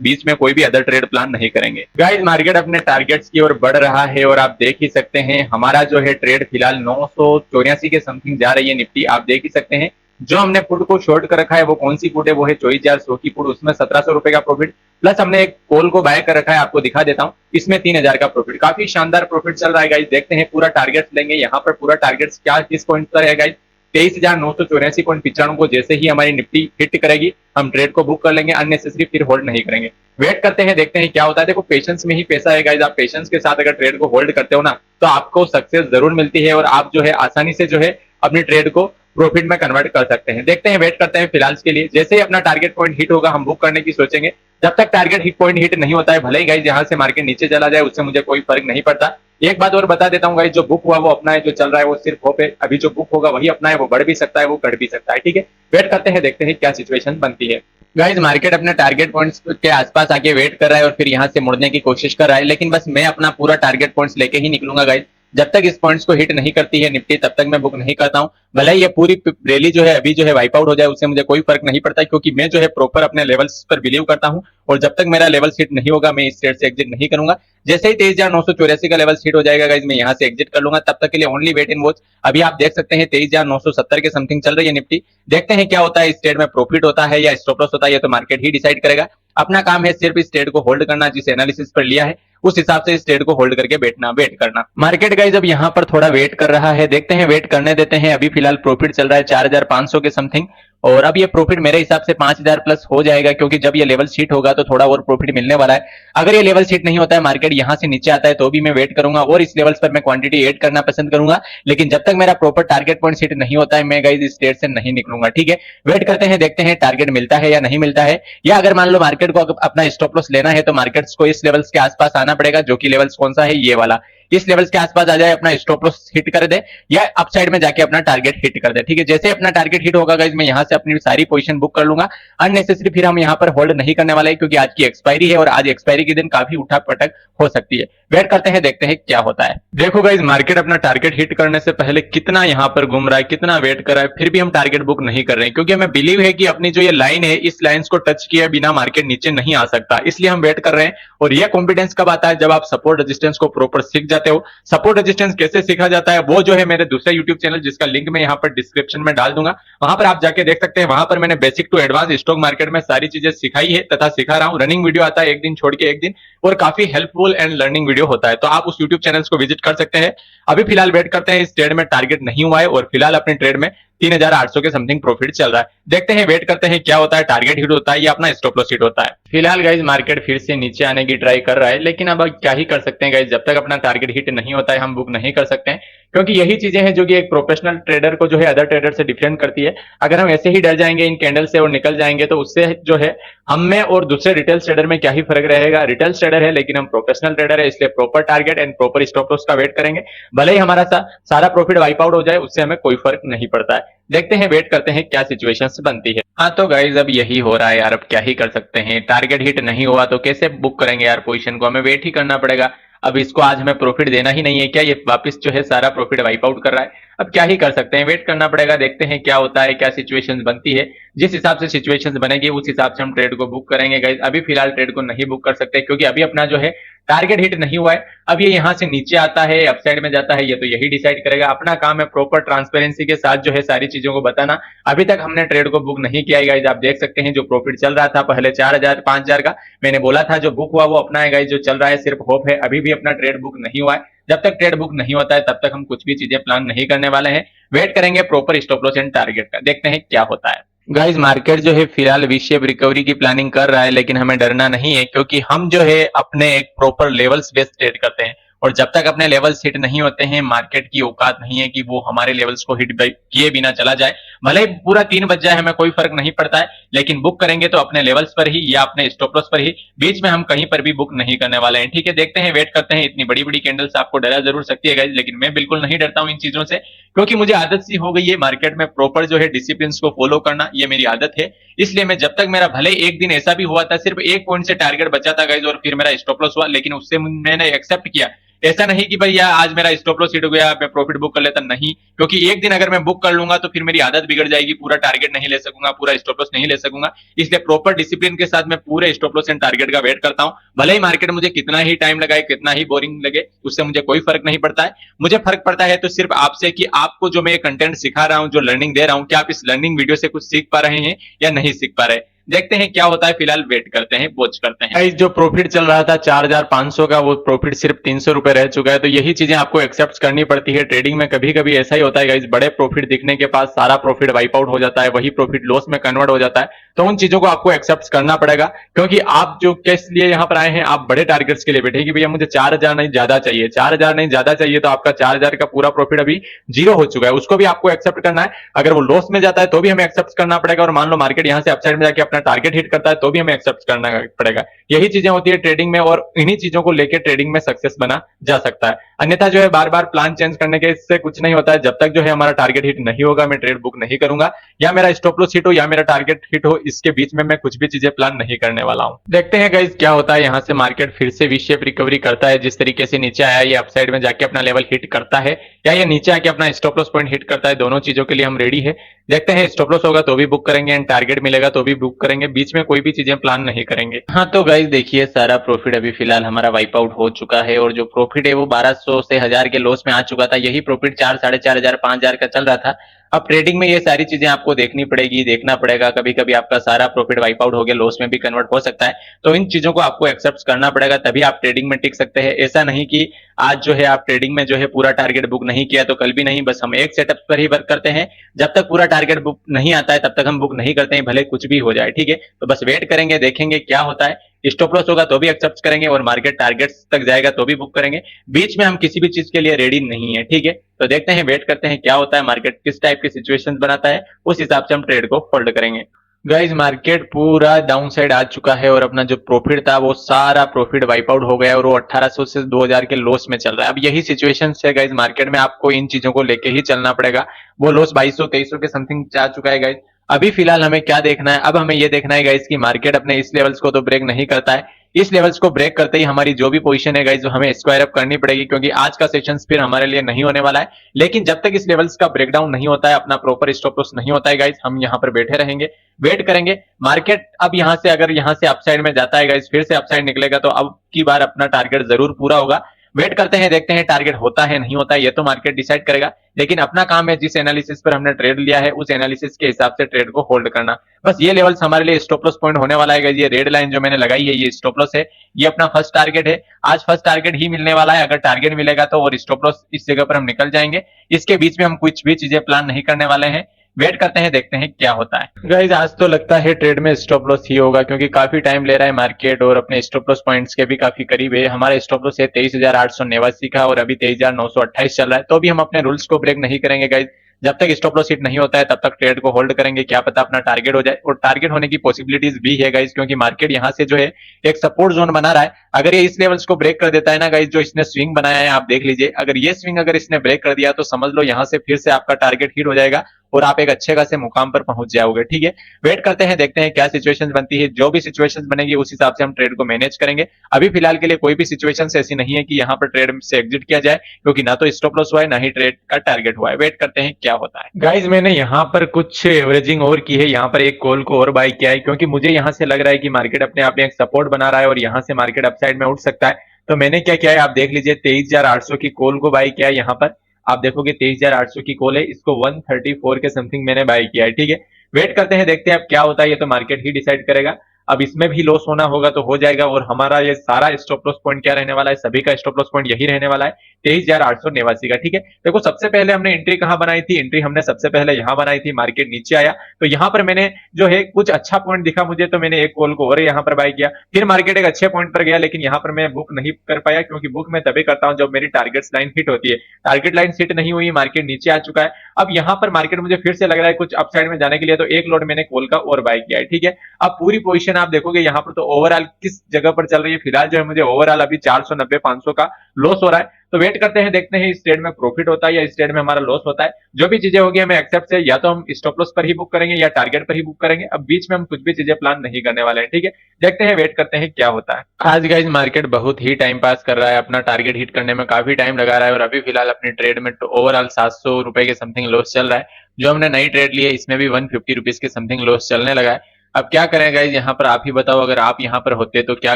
बीच में कोई भी अदर ट्रेड प्लान नहीं करेंगे। गाइस मार्केट अपने टारगेट्स की ओर बढ़ रहा है और आप देख ही सकते हैं हमारा जो है ट्रेड फिलहाल 984 के समथिंग जा रही है निफ्टी, आप देख ही सकते हैं। जो हमने पुट को शॉर्ट कर रखा है वो कौन सी पुट है? वो है 24,100 की पुट, उसमें 1700 रुपए का प्रॉफिट प्लस हमने एक कॉल को बाय कर रखा है, आपको दिखा देता हूं, इसमें 3000 का प्रॉफिट। काफी शानदार प्रॉफिट चल रहा है गाइस। देखते हैं पूरा टारगेट लेंगे, यहाँ पर पूरा टारगेट क्या किस पॉइंट पर है गाइस? 23,984.95 को जैसे ही हमारी निफ्टी हिट करेगी हम ट्रेड को बुक कर लेंगे, अननेसेसरी फिर होल्ड नहीं करेंगे। वेट करते हैं, देखते हैं क्या होता है। देखो पेशेंस में ही पैसा है गाइस, आप पेशेंस के साथ अगर ट्रेड को होल्ड करते हो ना तो आपको सक्सेस जरूर मिलती है और आप जो है आसानी से जो है अपनी ट्रेड को प्रॉफिट में कन्वर्ट कर सकते हैं। देखते हैं, वेट करते हैं फिलहाल के लिए। जैसे ही अपना टारगेट पॉइंट हिट होगा हम बुक करने की सोचेंगे। जब तक टारगेट हिट पॉइंट हिट नहीं होता है, भले ही गाइस यहाँ से मार्केट नीचे चला जाए उससे मुझे कोई फर्क नहीं पड़ता। एक बात और बता देता हूँ गाइस, जो बुक हुआ वो अपना है, जो चल रहा है वो सिर्फ होप है। अभी जो बुक होगा वही अपना है, वो बढ़ भी सकता है वो घट भी सकता है, ठीक है। वेट करते हैं, देखते हैं क्या सिचुएशन बनती है। गाइस मार्केट अपने टारगेट पॉइंट्स के आसपास आके वेट कर रहा है और फिर यहाँ से मुड़ने की कोशिश कर रहा है, लेकिन बस मैं अपना पूरा टारगेट पॉइंट्स लेके ही निकलूंगा गाइस। जब तक इस पॉइंट्स को हिट नहीं करती है निफ्टी तब तक मैं बुक नहीं करता हूँ। भले ही ये पूरी रैली जो है अभी जो है वाइप आउट हो जाए उससे मुझे कोई फर्क नहीं पड़ता, क्योंकि मैं जो है प्रॉपर अपने लेवल्स पर बिलीव करता हूँ और जब तक मेरा लेवल हिट नहीं होगा मैं इस ट्रेड से एग्जिट नहीं करूंगा। जैसे ही 23,984 का लेवल हिट हो जाएगा गाइस मैं यहाँ से एग्जिट कर लूंगा। तब तक के लिए ओनली वेट एंड वॉच। अभी आप देख सकते हैं 23,970 के समथिंग चल रही है निफ्टी। देखते हैं क्या होता है, इस ट्रेड में प्रॉफिट होता है या स्टॉप लॉस होता है, ये तो मार्केट ही डिसाइड करेगा। अपना काम है सिर्फ इस ट्रेड को होल्ड करना, जिस एनालिसिस पर लिया है उस हिसाब से इस ट्रेड को होल्ड करके बैठना, वेट करना। मार्केट गाइस अब यहाँ पर थोड़ा वेट कर रहा है, देखते हैं, वेट करने देते हैं। अभी फिलहाल प्रॉफिट चल रहा है 4,500 के समथिंग, और अब ये प्रॉफिट मेरे हिसाब से 5,000 प्लस हो जाएगा, क्योंकि जब ये लेवल शीट होगा तो थोड़ा और प्रॉफिट मिलने वाला है। अगर ये लेवल शीट नहीं होता है, मार्केट यहाँ से नीचे आता है, तो भी मैं वेट करूंगा और इस लेवल्स पर मैं क्वांटिटी ऐड करना पसंद करूंगा। लेकिन जब तक मेरा प्रॉपर टारगेट पॉइंट शीट नहीं होता है मैं गाइस इस ट्रेड से नहीं निकलूंगा। ठीक है, वेट करते हैं, देखते हैं टारगेट मिलता है या नहीं मिलता है। या अगर मान लो मार्केट को अपना स्टॉप लॉस लेना है तो मार्केट्स को इस लेवल्स के आसपास आना पड़ेगा, जो कि लेवल्स कौन सा है, ये वाला। इस लेवल्स के आसपास आ जाए, अपना स्टॉप लॉस हिट कर दे या अपसाइड में जाके अपना टारगेट हिट कर दे। ठीक है, जैसे अपना टारगेट हिट होगा गाइस मैं यहाँ से अपनी सारी पोजीशन बुक कर लूंगा। अननेसेसरी फिर हम यहाँ पर होल्ड नहीं करने वाले हैं, क्योंकि आज की एक्सपायरी है और आज एक्सपायरी के दिन काफी उठा पटक हो सकती है। वेट करते हैं, देखते हैं क्या होता है। देखो गाइस मार्केट अपना टारगेट हिट करने से पहले कितना यहाँ पर घूम रहा है, कितना वेट कर रहा है, फिर भी हम टारगेट बुक नहीं कर रहे हैं, क्योंकि हमें बिलीव है कि अपनी जो ये लाइन है इस लाइंस को टच किए बिना मार्केट नीचे नहीं आ सकता, इसलिए हम वेट कर रहे हैं। और यह कॉन्फिडेंस कब आता है, जब आप सपोर्ट रेजिस्टेंस को प्रॉपर सीख जाते हो। सपोर्ट रेजिस्टेंस कैसे सीखा जाता है, वो जो है मेरे दूसरे यूट्यूब चैनल जिसका लिंक मैं यहाँ पर डिस्क्रिप्शन में डाल दूंगा, वहां पर आप जाके देख सकते हैं। वहां पर मैंने basic to advance stock market में सारी चीजें सिखाई है तथा सिखा रहा हूँ। रनिंग वीडियो आता है एक दिन छोड़ के एक दिन, और काफी हेल्पफुल एंड लर्निंग वीडियो होता है, तो आप उस यूट्यूब चैनल्स को विजिट कर सकते हैं। अभी फिलहाल वेट करते हैं, इस ट्रेड में टारगेट नहीं हुआ है और फिलहाल अपने ट्रेड में 3,800 के समथिंग प्रॉफिट चल रहा है। देखते हैं, वेट करते हैं क्या होता है, टारगेट हिट होता है या अपना स्टॉप लॉस हिट होता है। फिलहाल गाइज मार्केट फिर से नीचे आने की ट्राई कर रहा है, लेकिन अब क्या ही कर सकते हैं गाइज, जब तक अपना टारगेट हिट नहीं होता है हम बुक नहीं कर सकते हैं, क्योंकि यही चीजें हैं जो कि एक प्रोफेशनल ट्रेडर को जो है अदर ट्रेडर से डिफरेंट करती है। अगर हम ऐसे ही डर जाएंगे इन कैंडल से और निकल जाएंगे तो उससे जो है हम में और दूसरे रिटेल ट्रेडर में क्या ही फर्क रहेगा। रिटेल ट्रेडर है लेकिन हम प्रोफेशनल ट्रेडर है, इसलिए proper target and proper stop loss का वेट करेंगे। भले ही हमारा सारा प्रॉफिट वाइप आउट हो जाए, उससे हमें कोई फर्क नहीं पड़ता है। देखते हैं, वेट करते हैं क्या सिचुएशंस बनती है। हाँ तो गाइज अब यही हो रहा है यार, अब क्या ही कर सकते हैं। टारगेट हिट नहीं हुआ तो कैसे बुक करेंगे यार पोजीशन को, हमें वेट ही करना पड़ेगा। अब इसको आज हमें प्रॉफिट देना ही नहीं है क्या, ये वापस जो है सारा प्रॉफिट वाइप आउट कर रहा है। अब क्या ही कर सकते हैं, वेट करना पड़ेगा, देखते हैं क्या होता है, क्या सिचुएशंस बनती है। जिस हिसाब से सिचुएशंस बनेगी उस हिसाब से हम ट्रेड को बुक करेंगे गाइज। अभी फिलहाल ट्रेड को नहीं बुक कर सकते, क्योंकि अभी अपना जो है टारगेट हिट नहीं हुआ है। अब ये यहाँ से नीचे आता है, अपसाइड में जाता है, ये तो यही डिसाइड करेगा। अपना काम है प्रॉपर ट्रांसपेरेंसी के साथ जो है सारी चीजों को बताना। अभी तक हमने ट्रेड को बुक नहीं किया है गाइज, आप देख सकते हैं जो प्रॉफिट चल रहा था पहले 4,000 5,000 का, मैंने बोला था जो बुक हुआ वो अपना है गाइज, जो चल रहा है सिर्फ होप है। अभी भी अपना ट्रेड बुक नहीं हुआ है, जब तक ट्रेड बुक नहीं होता है तब तक हम कुछ भी चीजें प्लान नहीं करने वाले हैं। वेट करेंगे proper stop loss and target का, देखते हैं क्या होता है। गाइस मार्केट जो है फिलहाल वी शेप रिकवरी की प्लानिंग कर रहा है, लेकिन हमें डरना नहीं है, क्योंकि हम जो है अपने एक प्रॉपर लेवल्स बेस्ड ट्रेड करते हैं। और जब तक अपने लेवल्स हिट नहीं होते हैं मार्केट की औकात नहीं है कि वो हमारे लेवल्स को हिट किए बिना चला जाए। भले ही पूरा 3 बज जाए हमें कोई फर्क नहीं पड़ता है, लेकिन बुक करेंगे तो अपने लेवल्स पर ही या अपने स्टॉप लॉस पर ही, बीच में हम कहीं पर भी बुक नहीं करने वाले हैं। ठीक है, देखते हैं, वेट करते हैं। इतनी बड़ी बड़ी कैंडल्स आपको डरा जरूर सकती है गाइस, लेकिन मैं बिल्कुल नहीं डरता हूं इन चीजों से, क्योंकि मुझे आदत सी हो गई है मार्केट में प्रॉपर जो है डिसिप्लिन को फॉलो करना, ये मेरी आदत है। इसलिए मैं जब तक मेरा भले एक दिन ऐसा भी हुआ था सिर्फ 1 पॉइंट से टारगेट बचा था गाइस और फिर मेरा स्टॉप लॉस हुआ, लेकिन उससे मैंने एक्सेप्ट किया। ऐसा नहीं कि भाई यार आज मेरा स्टॉप लॉस हिट हो गया मैं प्रॉफिट बुक कर लेता, नहीं, क्योंकि एक दिन अगर मैं बुक कर लूंगा तो फिर मेरी आदत बिगड़ जाएगी, पूरा टारगेट नहीं ले सकूंगा, पूरा स्टॉप लॉस नहीं ले सकूंगा। इसलिए प्रॉपर डिसिप्लिन के साथ मैं पूरे स्टॉप लॉस एंड टारगेट का वेट करता हूं। भले ही मार्केट मुझे कितना ही टाइम लगाए, कितना ही बोरिंग लगे, उससे मुझे कोई फर्क नहीं पड़ता है। मुझे फर्क पड़ता है तो सिर्फ आपसे कि आपको जो मैं कंटेंट सिखा रहा हूं, जो लर्निंग दे रहा हूं, क्या आप इस लर्निंग वीडियो से कुछ सीख पा रहे हैं या नहीं सीख पा रहे। देखते हैं क्या होता है, फिलहाल वेट करते हैं, वॉच करते हैं। गाइस जो प्रॉफिट चल रहा था 4,500 का, वो प्रॉफिट सिर्फ 300 रुपए रह चुका है। तो यही चीजें आपको एक्सेप्ट करनी पड़ती है। ट्रेडिंग में कभी कभी ऐसा ही होता है गाइस, बड़े प्रॉफिट दिखने के बाद सारा प्रॉफिट वाइप आउट हो जाता है, वही प्रॉफिट लॉस में कन्वर्ट हो जाता है। तो उन चीजों को आपको एक्सेप्ट करना पड़ेगा, क्योंकि आप जो किस लिए यहाँ पर आए हैं, आप बड़े टारगेट्स के लिए बैठे कि भैया मुझे 4,000 नहीं ज्यादा चाहिए, 4,000 नहीं ज्यादा चाहिए, तो आपका 4,000 का पूरा प्रॉफिट अभी 0 हो चुका है, उसको भी आपको एक्सेप्ट करना है। अगर वो लॉस में जाता है तो भी हमें एक्सेप्ट करना पड़ेगा। और मान लो मार्केट यहाँ से अपसाइड में जाके अपना अपना टारगेट हिट करता है तो भी हमें एक्सेप्ट करना पड़ेगा। यही चीजें होती है ट्रेडिंग में, और इन्हीं चीजों को लेकर ट्रेडिंग में सक्सेस बना जा सकता है। अन्यथा जो है बार बार प्लान चेंज करने के इससे कुछ नहीं होता है। जब तक जो है हमारा टारगेट हिट नहीं होगा, मैं ट्रेड बुक नहीं करूंगा, या मेरा स्टॉप लॉस हिट हो या मेरा टारगेट हिट हो, इसके बीच में मैं कुछ भी चीजें प्लान नहीं करने वाला हूं। देखते हैं गाइस क्या होता है। यहाँ से मार्केट फिर से वी शेप रिकवरी करता है, जिस तरीके से नीचे आया ये अपसाइड में जाके अपना लेवल हिट करता है, या ये नीचे आके अपना स्टॉप लॉस पॉइंट हिट करता है। दोनों चीजों के लिए हम रेडी है। देखते हैं स्टॉप लॉस होगा तो भी बुक करेंगे, एंड टारगेट मिलेगा तो भी बुक करेंगे, बीच में कोई भी चीजें प्लान नहीं करेंगे। हाँ तो गाइस देखिए, सारा प्रॉफिट अभी फिलहाल हमारा वाइप आउट हो चुका है, और जो प्रॉफिट है वो 1200 से 1000 के लॉस में आ चुका था। यही प्रॉफिट 4, 4500, 5000 का चल रहा था। अब ट्रेडिंग में ये सारी चीजें आपको देखनी पड़ेगी, देखना पड़ेगा। कभी कभी आपका सारा प्रॉफिट वाइप आउट हो गया, लॉस में भी कन्वर्ट हो सकता है। तो इन चीजों को आपको एक्सेप्ट करना पड़ेगा, तभी आप ट्रेडिंग में टिक सकते हैं। ऐसा नहीं कि आज जो है आप ट्रेडिंग में जो है पूरा टारगेट बुक नहीं किया तो कल भी नहीं। बस हम एक सेटअप पर ही वर्क करते हैं, जब तक पूरा टारगेट बुक नहीं आता है तब तक हम बुक नहीं करते हैं, भले कुछ भी हो जाए। ठीक है, तो बस वेट करेंगे, देखेंगे क्या होता है। स्टॉप लॉस होगा तो भी एक्सेप्ट करेंगे, और मार्केट टारगेट्स तक जाएगा तो भी बुक करेंगे। बीच में हम किसी भी चीज के लिए रेडी नहीं है। ठीक है, तो देखते हैं, वेट करते हैं क्या होता है, मार्केट किस टाइप की सिचुएशन बनाता है, उस हिसाब से हम ट्रेड को होल्ड करेंगे। गाइज मार्केट पूरा डाउन साइड आ चुका है, और अपना जो प्रॉफिट था वो सारा प्रॉफिट वाइप आउट हो गया, और वो 1800 से 2000 के लॉस में चल रहा है। अब यही सिचुएशन है गाइज मार्केट में, आपको इन चीजों को लेके ही चलना पड़ेगा। वो लॉस 2200-2300 के समथिंग जा चुका है गाइज। अभी फिलहाल हमें क्या देखना है, अब हमें ये देखना है गाइज कि मार्केट अपने इस लेवल्स को तो ब्रेक नहीं करता है। इस लेवल्स को ब्रेक करते ही हमारी जो भी पोजीशन है गाइज हमें स्क्वायर अप करनी पड़ेगी, क्योंकि आज का सेशन फिर हमारे लिए नहीं होने वाला है। लेकिन जब तक इस लेवल्स का ब्रेकडाउन नहीं होता है, अपना प्रॉपर स्टॉप लॉस नहीं होता है गाइज, हम यहाँ पर बैठे रहेंगे, वेट करेंगे। मार्केट अब यहाँ से अगर यहाँ से अपसाइड में जाता है गाइज, फिर से अपसाइड निकलेगा, तो अब की बार अपना टारगेट जरूर पूरा होगा। वेट करते हैं, देखते हैं टारगेट होता है नहीं होता है, ये तो मार्केट डिसाइड करेगा। लेकिन अपना काम है जिस एनालिसिस पर हमने ट्रेड लिया है उस एनालिसिस के हिसाब से ट्रेड को होल्ड करना। बस ये लेवल्स हमारे लिए स्टॉप लॉस पॉइंट होने वाला है। ये रेड लाइन जो मैंने लगाई है ये स्टॉप लॉस है, ये अपना फर्स्ट टारगेट है। आज फर्स्ट टारगेट ही मिलने वाला है। अगर टारगेट मिलेगा तो, और स्टॉप लॉस इस जगह पर हम निकल जाएंगे। इसके बीच में हम कुछ भी चीजें प्लान नहीं करने वाले हैं। वेट करते हैं, देखते हैं क्या होता है। गाइज आज तो लगता है ट्रेड में स्टॉप लॉस ही होगा, क्योंकि काफी टाइम ले रहा है मार्केट, और अपने स्टॉप लॉस पॉइंट्स के भी काफी करीब है। हमारा स्टॉप लॉस है 23,889 का, और अभी 23,928 चल रहा है। तो भी हम अपने रूल्स को ब्रेक नहीं करेंगे गाइज। जब तक स्टॉप लॉस हिट नहीं होता है तब तक ट्रेड को होल्ड करेंगे। क्या पता अपना टारगेट हो जाए, और टारगेट होने की पॉसिबिलिटीज भी है गाइज, क्योंकि मार्केट यहाँ से जो है एक सपोर्ट जोन बना रहा है। अगर ये इस लेवल्स को ब्रेक कर देता है ना गाइज, जो इसने स्विंग बनाया है आप देख लीजिए, अगर ये स्विंग अगर इसने ब्रेक कर दिया तो समझ लो यहाँ से फिर से आपका टारगेट हिट हो जाएगा, और आप एक अच्छे खासे मुकाम पर पहुंच जाओगे। ठीक है, वेट करते हैं, देखते हैं क्या सिचुएशंस बनती है। जो भी सिचुएशंस बनेगी उस हिसाब से हम ट्रेड को मैनेज करेंगे। अभी फिलहाल के लिए कोई भी सिचुएशंस ऐसी नहीं है कि यहाँ पर ट्रेड से एग्जिट किया जाए, क्योंकि ना तो स्टॉप लॉस हुआ है ना ही ट्रेड का टारगेट हुआ है। वेट करते हैं क्या होता है। गाइज मैंने यहाँ पर कुछ एवरेजिंग और की है, यहाँ पर एक कॉल को और बाय किया है, क्योंकि मुझे यहाँ से लग रहा है कि मार्केट अपने आप में एक सपोर्ट बना रहा है, और यहाँ से मार्केट अपसाइड में उठ सकता है। तो मैंने क्या किया है आप देख लीजिए, 23,800 की कॉल को बाय किया है। यहाँ पर आप देखोगे 23,800 की कॉल है, इसको 134 के समथिंग मैंने बाय किया है। ठीक है, वेट करते हैं, देखते हैं अब क्या होता है। ये तो मार्केट ही डिसाइड करेगा। अब इसमें भी लॉस होना होगा तो हो जाएगा, और हमारा ये सारा स्टॉप लॉस पॉइंट क्या रहने वाला है, सभी का स्टॉप लॉस पॉइंट यही रहने वाला है 23,889 का। ठीक है, देखो सबसे पहले हमने एंट्री कहां बनाई थी, एंट्री हमने सबसे पहले यहां बनाई थी। मार्केट नीचे आया तो यहां पर मैंने जो है कुछ अच्छा पॉइंट दिखा मुझे, तो मैंने एक कॉल को और यहां पर बाय किया। फिर मार्केट एक अच्छे पॉइंट पर गया, लेकिन यहां पर मैं बुक नहीं कर पाया, क्योंकि बुक मैं तभी करता हूं जब मेरी टारगेट लाइन हिट होती है। टारगेट लाइन हिट नहीं हुई, मार्केट नीचे आ चुका है। अब यहां पर मार्केट मुझे फिर से लग रहा है कुछ अपसाइड में जाने के लिए, तो एक लॉट मैंने कॉल का और बाय किया है। ठीक है, अब पूरी पोजीशन आप देखोगे यहां पर, तो ओवरऑल किस जगह पर चल रही है फिलहाल जो है, मुझे ओवरऑल अभी 490-500 का लॉस हो रहा है। तो वेट करते हैं, देखते हैं इस ट्रेड में प्रॉफिट होता है या इस ट्रेड में हमारा लॉस होता है। जो भी चीजें होगी हमें एक्सेप्ट है, या तो हम स्टॉप लॉस पर ही बुक करेंगे या टारगेट पर ही बुक करेंगे। अब बीच में हम कुछ भी चीजें प्लान नहीं करने वाले हैं। ठीक है, देखते हैं, वेट करते हैं क्या होता है। आज गाइज मार्केट बहुत ही टाइम पास कर रहा है, अपना टारगेट हिट करने में काफी टाइम लगा रहा है, और अभी फिलहाल अपनी ट्रेड में तो ओवरऑल 700 रुपए के समथिंग लॉस चल रहा है। जो हमने नई ट्रेड ली है इसमें भी 150 रुपीज के समथिंग लॉस चलने लगा है। अब क्या करें गाइज, यहाँ पर आप ही बताओ, अगर आप यहाँ पर होते तो क्या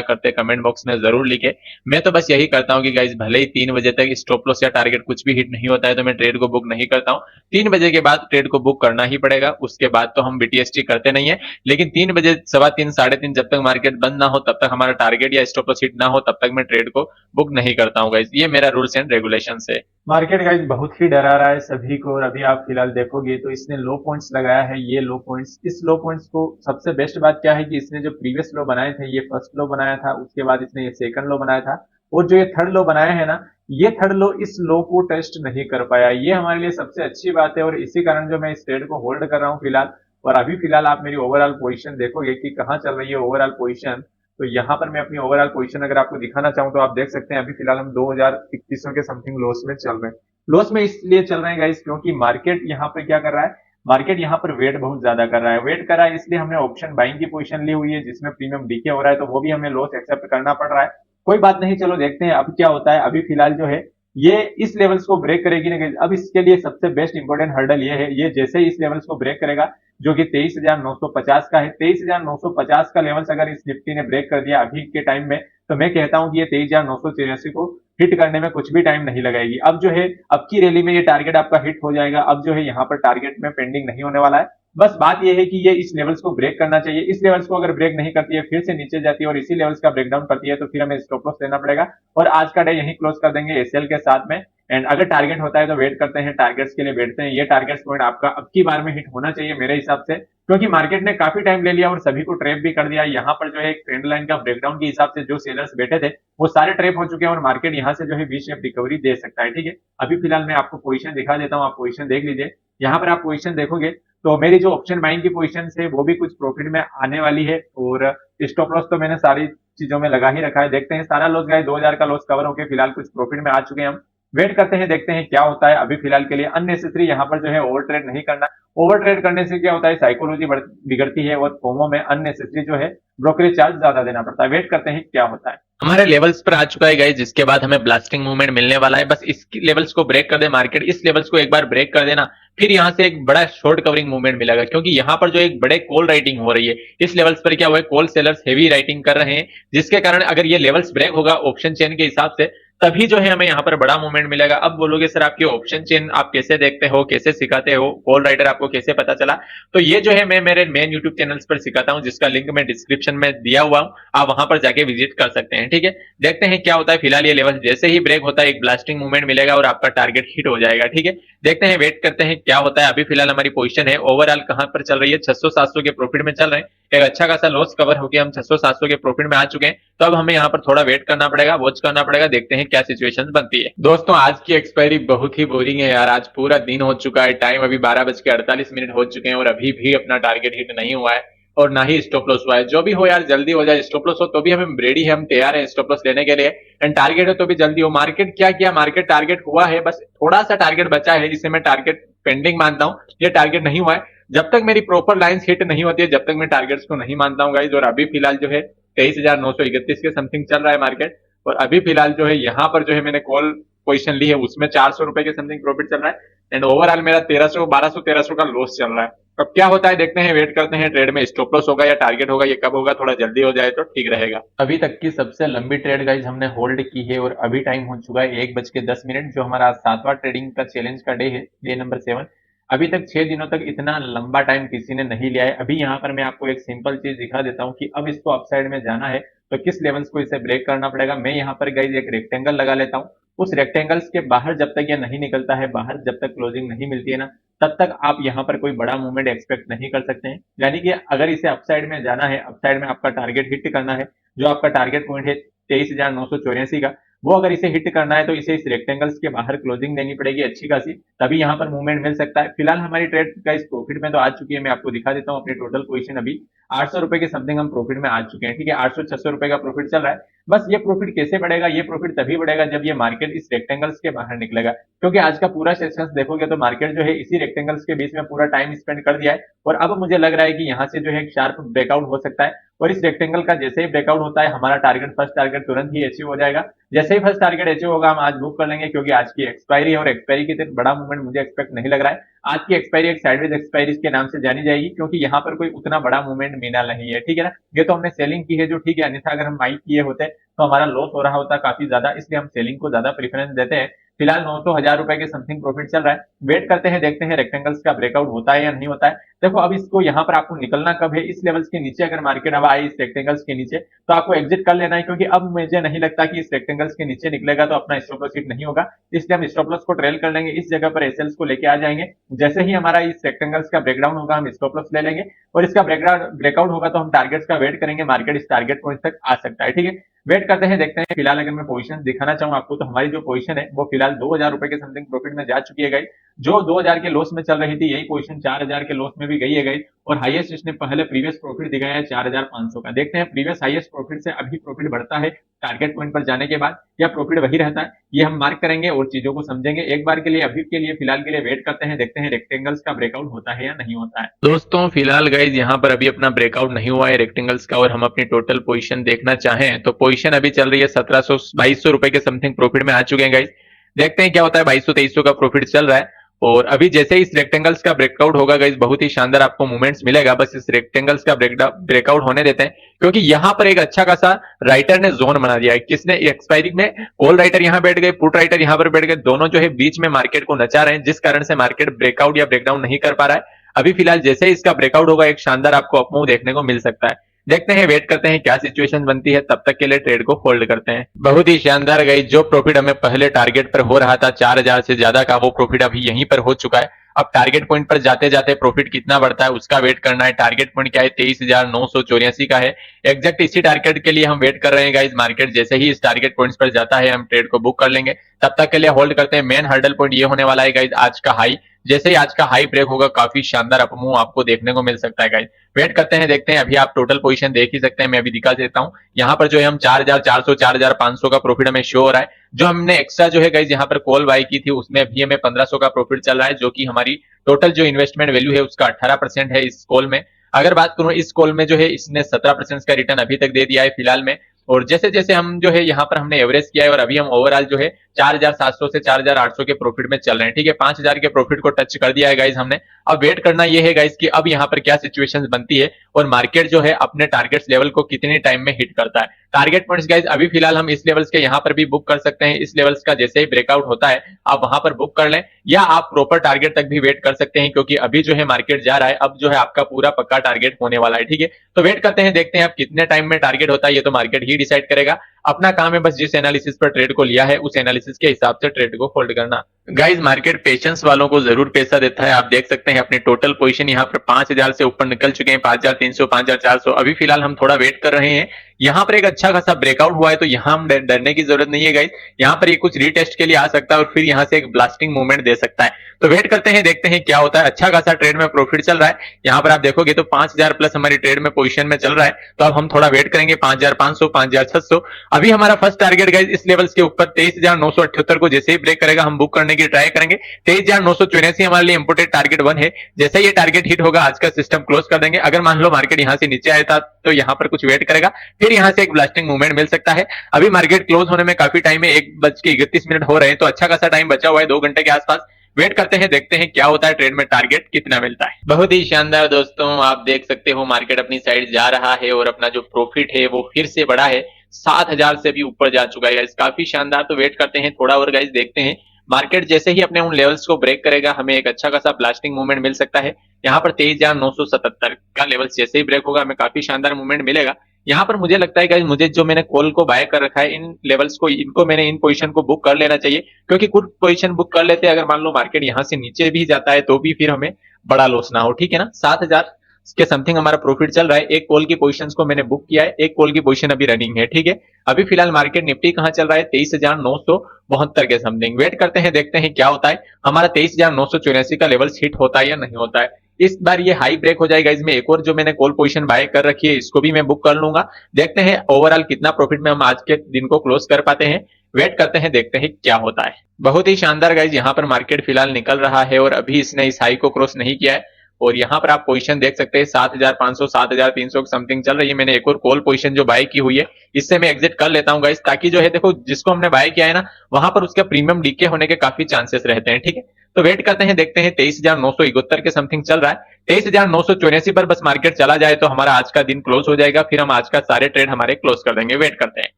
करते, कमेंट बॉक्स में जरूर लिखे। मैं तो बस यही करता हूँ कि गाइज भले ही 3 बजे तक स्टॉप लॉस या टारगेट कुछ भी हिट नहीं होता है तो मैं ट्रेड को बुक नहीं करता हूँ। 3 बजे के बाद ट्रेड को बुक करना ही पड़ेगा, उसके बाद तो हम बीटीएसटी करते नहीं है। लेकिन 3 बजे, 3:15, 3:30 जब तक मार्केट बंद ना हो तब तक हमारा टारगेट या स्टॉप लॉस हिट ना हो तब तक मैं ट्रेड को बुक नहीं करता हूँ गाइज। ये मेरा रूल्स एंड रेगुलेशन है। मार्केट गाइज बहुत ही डरा रहा है सभी को, और अभी आप फिलहाल देखोगे तो इसने लो पॉइंट्स लगाया है, ये लो पॉइंट्स। इस लो पॉइंट्स को सबसे बेस्ट बात क्या है कि इसने जो प्रीवियस लो बनाए थे, ये फर्स्ट लो बनाया था, उसके बाद इसने ये सेकंड लो बनाया था, और जो ये थर्ड लो बनाया है ना, ये थर्ड लो इस लो को टेस्ट नहीं कर पाया। ये हमारे लिए सबसे अच्छी बात है, और इसी कारण जो मैं इस ट्रेड को होल्ड कर रहा हूँ फिलहाल। और अभी फिलहाल आप मेरी ओवरऑल पोजीशन देखोगे कि कहाँ चल रही है ओवरऑल पोजीशन। तो यहाँ पर मैं अपनी ओवरऑल पोजीशन अगर आपको दिखाना चाहूँ तो आप देख सकते हैं अभी फिलहाल हम 2021 के समथिंग लॉस में चल रहे हैं। लॉस में इसलिए चल रहे हैं गाइस क्योंकि मार्केट यहाँ पर क्या कर रहा है, मार्केट यहाँ पर वेट बहुत ज्यादा कर रहा है। वेट कर रहा है इसलिए हमने ऑप्शन बाइंग की पोजीशन ली हुई है जिसमें प्रीमियम डीके हो रहा है, तो वो भी हमें लॉस एक्सेप्ट करना पड़ रहा है। कोई बात नहीं, चलो देखते हैं अब क्या होता है। अभी फिलहाल जो है ये इस लेवल्स को ब्रेक करेगी ना guys। अब इसके लिए सबसे बेस्ट इंपॉर्टेंट हर्डल ये है, ये जैसे ही इस लेवल्स को ब्रेक करेगा जो कि 23,950 का है, 23,950 का लेवल्स अगर इस निफ्टी ने ब्रेक कर दिया अभी के टाइम में, तो मैं कहता हूं कि ये 23,983 को हिट करने में कुछ भी टाइम नहीं लगाएगी। अब जो है अब की रैली में ये टारगेट आपका हिट हो जाएगा। अब जो है यहाँ पर टारगेट में पेंडिंग नहीं होने वाला है। बस बात यह है कि ये इस लेवल्स को ब्रेक करना चाहिए। इस लेवल्स को अगर ब्रेक नहीं करती है, फिर से नीचे जाती है और इसी लेवल्स का ब्रेकडाउन करती है, तो फिर हमें स्टॉप लॉस लेना पड़ेगा और आज का डे यहीं क्लोज कर देंगे एसएल के साथ में। एंड अगर टारगेट होता है तो वेट करते हैं, टारगेट्स के लिए बैठते हैं। ये टारगेट्स पॉइंट आपका अब की बार में हिट होना चाहिए मेरे हिसाब से, क्योंकि मार्केट ने काफी टाइम ले लिया और सभी को ट्रैप भी कर दिया। यहाँ पर जो है ट्रेंड लाइन का ब्रेकडाउन के हिसाब से जो सेलर्स बैठे थे वो सारे ट्रैप हो चुके हैं और मार्केट यहाँ से जो है वी शेप रिकवरी दे सकता है। ठीक है, अभी फिलहाल मैं आपको पोजीशन दिखा देता हूँ, आप पोजीशन देख लीजिए। यहाँ पर आप पोजीशन देखोगे तो मेरी जो ऑप्शन बाइंग की पोजीशन है वो भी कुछ प्रॉफिट में आने वाली है और स्टॉप लॉस तो मैंने सारी चीजों में लगा ही रखा है। देखते हैं, सारा लॉस गए 2000 का लॉस कवर होकर फिलहाल कुछ प्रॉफिट में आ चुके हैं हम। वेट करते हैं, देखते हैं क्या होता है। अभी फिलहाल के लिए अननेसेसरी यहाँ पर जो है ओवर ट्रेड नहीं करना। ओवर ट्रेड करने से क्या होता है, साइकोलॉजी बिगड़ती है और फोमो में अननेसेसरी जो है ब्रोकरेज चार्ज ज्यादा देना पड़ता है। वेट करते हैं क्या होता है। हमारे लेवल्स पर आ चुका है गाइस, जिसके बाद हमें ब्लास्टिंग मूवमेंट मिलने वाला है। बस इस लेवल्स को ब्रेक कर दे मार्केट, इस लेवल्स को एक बार ब्रेक कर देना, फिर यहां से एक बड़ा शॉर्ट कवरिंग मूवमेंट मिलेगा। क्योंकि यहां पर जो एक बड़े कॉल राइटिंग हो रही है, इस लेवल्स पर क्या हुआ है, कॉल सेलर्स हेवी राइटिंग कर रहे हैं, जिसके कारण अगर ये लेवल्स ब्रेक होगा ऑप्शन चेन के हिसाब से, तभी जो है हमें यहाँ पर बड़ा मूवमेंट मिलेगा। अब बोलोगे सर आपके ऑप्शन चेन आप कैसे देखते हो, कैसे सिखाते हो, कॉल राइटर आपको कैसे पता चला? तो ये जो है मैं मेरे मेन यूट्यूब चैनल्स पर सिखाता हूं, जिसका लिंक मैं डिस्क्रिप्शन में दिया हुआ हूं, आप वहां पर जाके विजिट कर सकते हैं। ठीक है, देखते हैं क्या होता है। फिलहाल ये लेवल जैसे ही ब्रेक होता है एक ब्लास्टिंग मूवमेंट मिलेगा और आपका टारगेट हिट हो जाएगा। ठीक है, देखते हैं, वेट करते हैं क्या होता है। अभी फिलहाल हमारी पोजीशन है ओवरऑल कहां पर चल रही है, 600-700 के प्रॉफिट में चल रहे हैं। एक अच्छा खासा लॉस कवर होकर हम 600-700 के प्रॉफिट में आ चुके हैं। तो अब हमें यहाँ पर थोड़ा वेट करना पड़ेगा, वॉच करना पड़ेगा, देखते हैं क्या सिचुएशन बनती है। दोस्तों आज की एक्सपायरी बहुत ही बोरिंग है यार। आज पूरा दिन हो चुका है, टाइम अभी 12:48 हो चुके हैं और अभी भी अपना टारगेट हिट नहीं हुआ है और ना ही स्टॉप लॉस हुआ है। जो भी हो यार जल्दी हो जाए। स्टॉप लॉस हो तो भी हमें रेडी है, हम तैयार है स्टॉप लॉस लेने के लिए, एंड टारगेट है तो भी जल्दी हो। मार्केट क्या किया, मार्केट टारगेट हुआ है, बस थोड़ा सा टारगेट बचा है जिसे मैं टारगेट पेंडिंग मानता हूँ। ये टारगेट नहीं हुआ है। जब तक मेरी प्रॉपर लाइंस हिट नहीं होती है जब तक मैं टारगेट्स को नहीं मानता हूँ गाइज। और अभी फिलहाल जो है 23,931 के समथिंग चल रहा है मार्केट, और अभी फिलहाल जो है यहाँ पर जो है मैंने कॉल पोजीशन ली है उसमें 400 रुपए के समथिंग प्रॉफिट चल रहा है, एंड ओवरऑल मेरा 1300 का लॉस चल रहा है। अब क्या होता है देखते हैं, वेट करते हैं। ट्रेड में स्टॉप लॉस होगा या टारगेट होगा, ये कब होगा, थोड़ा जल्दी हो जाए तो ठीक रहेगा। अभी तक की सबसे लंबी ट्रेड गाइज हमने होल्ड की है और अभी टाइम हो चुका है 1:10, जो हमारा 7वां ट्रेडिंग का चैलेंज का डे है, डे नंबर 7। अभी तक 6 दिनों तक इतना लंबा टाइम किसी ने नहीं लिया है। अभी यहाँ पर मैं आपको एक सिंपल चीज दिखा देता हूँ कि अब इसको अपसाइड में जाना है तो किस लेवल्स को इसे ब्रेक करना पड़ेगा। मैं यहाँ पर गाइज एक रेक्टेंगल लगा लेता हूँ। उस रेक्टेंगल्स के बाहर जब तक ये नहीं निकलता है, बाहर जब तक क्लोजिंग नहीं मिलती है ना, तब तक आप यहाँ पर कोई बड़ा मूवमेंट एक्सपेक्ट नहीं कर सकते हैं। यानी कि अगर इसे अपसाइड में जाना है, अपसाइड में आपका टारगेट हिट करना है, जो आपका टारगेट पॉइंट है 23,984 का, वो अगर इसे हिट करना है तो इसे इस रेक्टेंगल्स के बाहर क्लोजिंग देनी पड़ेगी अच्छी खासी, तभी यहाँ पर मूवमेंट मिल सकता है। फिलहाल हमारी ट्रेड का इस प्रॉफिट में तो आ चुकी है, मैं आपको दिखा देता हूँ अपनी टोटल पोजीशन। अभी 800 रुपए के समथिंग हम प्रॉफिट में आ चुके हैं। ठीक है, 800-600 रुपए का प्रॉफिट चल रहा है। बस ये प्रॉफिट कैसे बढ़ेगा, ये प्रॉफिट तभी बढ़ेगा जब ये मार्केट इस रेक्टेंगल्स के बाहर निकलेगा। क्योंकि आज का पूरा सेशन देखोगे तो मार्केट जो है इसी रेक्टेंगल्स के बीच में पूरा टाइम स्पेंड कर दिया है और अब मुझे लग रहा है कि यहाँ से जो है एक शार्प ब्रेकआउट हो सकता है और इस रेक्टेंगल का जैसे ही ब्रेकआउट होता है हमारा टारगेट, फर्स्ट टारगेट तुरंत ही अचीव हो जाएगा। जैसे ही फर्स्ट टारगेट अचीव होगा हम आज बुक कर लेंगे, क्योंकि आज की एक्सपायरी है और एक्सपायरी की तरफ बड़ा मूवमेंट मुझे एक्सपेक्ट नहीं लग रहा है। आज की एक्सपायरी एक साइडवेज एक्सपायरी के नाम से जानी जाएगी, क्योंकि यहाँ पर कोई उतना बड़ा मूवमेंट मिला नहीं है। ठीक है ना, ये तो हमने सेलिंग की है जो ठीक है, अन्यथा अगर हम बाइंग किए होते तो हमारा लॉस हो रहा होता काफी ज्यादा, इसलिए हम सेलिंग को ज्यादा प्रेफरेंस देते हैं। फिलहाल 900 रुपए के समथिंग प्रॉफिट चल रहा है। वेट करते हैं, देखते हैं रेक्टेंगल्स का ब्रेकआउट होता है या नहीं होता है। देखो अब इसको यहाँ पर आपको निकलना कब है, इस लेवल्स के नीचे अगर मार्केट अब आए इस रेक्टेंगल्स के नीचे तो आपको एग्जिट कर लेना है, क्योंकि अब मुझे नहीं लगता कि इस रेक्टेंगल्स के नीचे निकलेगा तो अपना स्टॉप लॉस हिट नहीं होगा। इसलिए हम स्टॉप लॉस को ट्रेल कर लेंगे, इस जगह पर एसएल्स को लेके आ जाएंगे। जैसे ही हमारा इस रेक्टेंगल्स का ब्रेकडाउन होगा हम स्टॉप लॉस ले लेंगे और इसका ब्रेकआउट होगा तो हम टारगेट्स का वेट करेंगे, मार्केट इस टारगेट पॉइंट तक आ सकता है। ठीक है, वेट करते हैं, देखते हैं। फिलहाल अगर मैं पोजीशन दिखाना चाहूँ आपको तो हमारी जो पोजीशन है वो फिलहाल 2000 रुपए के समथिंग प्रॉफिट में जा चुकी है गाइस। जो 2000 के लॉस में चल रही थी यही पोजीशन 4000 के लॉस में भी गई है गाइस, और हाईएस्ट इसने पहले प्रीवियस प्रॉफिट दिखाया है 4500 का। देखते हैं प्रीवियस हाईएस्ट प्रॉफिट से अभी प्रॉफिट बढ़ता है टारगेट पॉइंट पर जाने के बाद या प्रॉफिट वही रहता है, ये हम मार्क करेंगे और चीजों को समझेंगे। एक बार के लिए अभी के लिए फिलहाल के लिए वेट करते हैं, देखते हैं रेक्टेंगल्स का ब्रेकआउट होता है या नहीं होता है। दोस्तों फिलहाल गाइज यहाँ पर अभी अपना ब्रेकआउट नहीं हुआ है रेक्टेंगल्स का, और हम अपनी टोटल पोजीशन देखना चाहें तो पोजीशन अभी चल रही है 2200 रुपए के समथिंग प्रॉफिट में आ चुके हैं गाइज। देखते हैं क्या होता है, 2200-2300 का प्रॉफिट चल रहा है। और अभी जैसे इस रेक्टेंगल्स का ब्रेकआउट होगा गाइस, बहुत ही शानदार आपको मूवमेंट्स मिलेगा। बस इस रेक्टेंगल्स का ब्रेकआउट होने देते हैं, क्योंकि यहां पर एक अच्छा खासा राइटर ने जोन बना दिया है। किसने? एक्सपायरी में कॉल राइटर यहां बैठ गए, पुट राइटर यहां पर बैठ गए, दोनों जो है बीच में मार्केट को नचा रहे हैं, जिस कारण से मार्केट ब्रेकआउट या ब्रेकडाउन नहीं कर पा रहा है। अभी फिलहाल जैसे ही इसका ब्रेकआउट होगा एक शानदार आपको अपमूव देखने को मिल सकता है। देखते हैं, वेट करते हैं क्या सिचुएशन बनती है, तब तक के लिए ट्रेड को होल्ड करते हैं। बहुत ही शानदार गई, जो प्रॉफिट हमें पहले टारगेट पर हो रहा था 4000 से ज्यादा का, वो प्रॉफिट अभी यहीं पर हो चुका है। अब टारगेट पॉइंट पर जाते जाते प्रॉफिट कितना बढ़ता है उसका वेट करना है। टारगेट पॉइंट क्या है? 23,984 का है। एग्जैक्ट इसी टारगेट के लिए हम वेट कर रहे हैं गाइस। मार्केट जैसे ही इस टारगेट पॉइंट्स पर जाता है हम ट्रेड को बुक कर लेंगे, तब तक के लिए होल्ड करते हैं। मेन हर्डल पॉइंट ये होने वाला है गाइस आज का हाई। जैसे ही आज का हाई ब्रेक होगा काफी शानदार अपमूव आपको देखने को मिल सकता है गाइस। वेट करते हैं, देखते हैं। अभी आप टोटल पोजीशन देख ही सकते हैं, मैं अभी दिखा देता हूं। यहाँ पर जो है हम 4400 4500 का प्रॉफिट हमें शो हो रहा है। जो हमने एक्स्ट्रा जो है गाइस यहाँ पर कॉल बाय की थी उसमें अभी हमें 1500 का प्रॉफिट चल रहा है, जो कि हमारी टोटल जो इन्वेस्टमेंट वैल्यू है उसका 18% है इस कॉल में। अगर बात करूं इस कॉल में जो है इसने 17% का रिटर्न अभी तक दे दिया है फिलहाल में। और जैसे जैसे हम जो है यहाँ पर हमने एवरेज किया है और अभी हम ओवरऑल जो है 4700 से 4800 के प्रॉफिट में चल रहे हैं। ठीक है, 5000 के प्रॉफिट को टच कर दिया है गाइस हमने। अब वेट करना ये है गाइस कि अब यहाँ पर क्या सिचुएशंस बनती है और मार्केट जो है अपने टारगेट्स लेवल को कितने टाइम में हिट करता है। टारगेट पॉइंट्स गाइस अभी फिलहाल हम इस लेवल्स के यहाँ पर भी बुक कर सकते हैं। इस लेवल्स का जैसे ही ब्रेकआउट होता है आप वहां पर बुक कर लें, या आप प्रॉपर टारगेट तक भी वेट कर सकते हैं, क्योंकि अभी जो है मार्केट जा रहा है, अब जो है आपका पूरा पक्का टारगेट होने वाला है। ठीक है, तो वेट करते हैं, देखते हैं आप कितने टाइम में टारगेट होता है, ये तो मार्केट ही डिसाइड करेगा। अपना काम है बस जिस एनालिसिस पर ट्रेड को लिया है उस एनालिसिस के हिसाब से ट्रेड को होल्ड करना। गाइस मार्केट पेशेंस वालों को जरूर पैसा देता है। आप देख सकते हैं अपनी टोटल पोजीशन यहाँ पर 5000 से ऊपर निकल चुके हैं, 5300 5400। अभी फिलहाल हम थोड़ा वेट कर रहे हैं। यहाँ पर एक अच्छा खासा ब्रेकआउट हुआ है तो यहाँ हम डरने की जरूरत नहीं है गाइस। यहाँ पर ये कुछ रीटेस्ट के लिए आ सकता है और फिर यहाँ से एक ब्लास्टिंग मूवमेंट दे सकता है। तो वेट करते हैं, देखते हैं क्या होता है। अच्छा खासा ट्रेड में प्रॉफिट चल रहा है। यहाँ पर आप देखोगे तो 5000 प्लस हमारी ट्रेड में पोजीशन में चल रहा है। तो अब हम थोड़ा वेट करेंगे 5500 5600। अभी हमारा फर्स्ट टारगेट गाइस इस लेवल्स के ऊपर 23,978 को जैसे ही ब्रेक करेगा हम बुक करने की ट्राई करेंगे। 23,984 हमारे लिए इंपोर्टेड टारगेट 1 है। जैसे ये टारगेट हिट होगा आज का सिस्टम क्लोज कर देंगे। अगर मान लो मार्केट यहाँ से नीचे आया था तो यहाँ पर कुछ वेट करेगा, फिर यहाँ से एक ब्लास्टिंग मूवमेंट मिल सकता है। अभी मार्केट क्लोज होने में काफी टाइम है, 1:31 हो रहे हैं, तो अच्छा खासा टाइम बचा हुआ है 2 घंटे के आसपास। वेट करते हैं, देखते हैं क्या होता है, ट्रेड में टारगेट कितना मिलता है। बहुत ही शानदार दोस्तों, आप देख सकते हो मार्केट अपनी साइड जा रहा है और अपना जो प्रॉफिट है वो फिर से बढ़ा है, 7000 से भी ऊपर जा चुका है। काफी शानदार। तो वेट करते हैं थोड़ा और गाइस, देखते हैं मार्केट जैसे ही अपने उन लेवल्स को ब्रेक करेगा हमें एक अच्छा खासा ब्लास्टिंग मूवमेंट मिल सकता है। यहाँ पर 23,977 का लेवल्स जैसे ही ब्रेक होगा हमें काफी शानदार मूवमेंट मिलेगा। यहाँ पर मुझे लगता है गाइस, मुझे जो मैंने कॉल को बाय कर रखा है इन लेवल्स को, इनको मैंने इन पोजीशन को बुक कर लेना चाहिए, क्योंकि कुछ पोजीशन बुक कर लेते हैं अगर मान लो मार्केट यहाँ से नीचे भी जाता है तो भी फिर हमें बड़ा लॉस ना हो। ठीक है ना, 7000 के समथिंग हमारा प्रॉफिट चल रहा है। एक कॉल की पोजीशंस को मैंने बुक किया है, एक कॉल की पोजीशन अभी रनिंग है। ठीक है, अभी फिलहाल मार्केट निफ्टी कहां चल रहा है? 23,972 के समथिंग। वेट करते हैं, देखते हैं क्या होता है। हमारा 23,984 का लेवल हिट होता है या नहीं होता है। इस बार ये हाई ब्रेक हो जाएगा, इसमें एक और जो मैंने कॉल पोजीशन बाय कर रखी है इसको भी मैं बुक कर लूंगा। देखते हैं ओवरऑल कितना प्रॉफिट में हम आज के दिन को क्लोज कर पाते हैं। वेट करते हैं, देखते हैं क्या होता है। बहुत ही शानदार गाइज, यहाँ पर मार्केट फिलहाल निकल रहा है और अभी इसने इस हाई को क्रॉस नहीं किया है। और यहाँ पर आप पोजीशन देख सकते हैं 7500 7300 समथिंग चल रही है। मैंने एक और कॉल पोजीशन जो बाय की हुई है इससे मैं एग्जिट कर लेता हूँ गाइस, ताकि जो है देखो जिसको हमने बाय किया है ना वहां पर उसका प्रीमियम डीके होने के काफी चांसेस रहते हैं। ठीक है, तो वेट करते हैं, देखते हैं। 23,971 के समथिंग चल रहा है। 23,984 पर बस मार्केट चला जाए तो हमारा आज का दिन क्लोज हो जाएगा, फिर हम आज का सारे ट्रेड हमारे क्लोज कर देंगे। वेट करते हैं,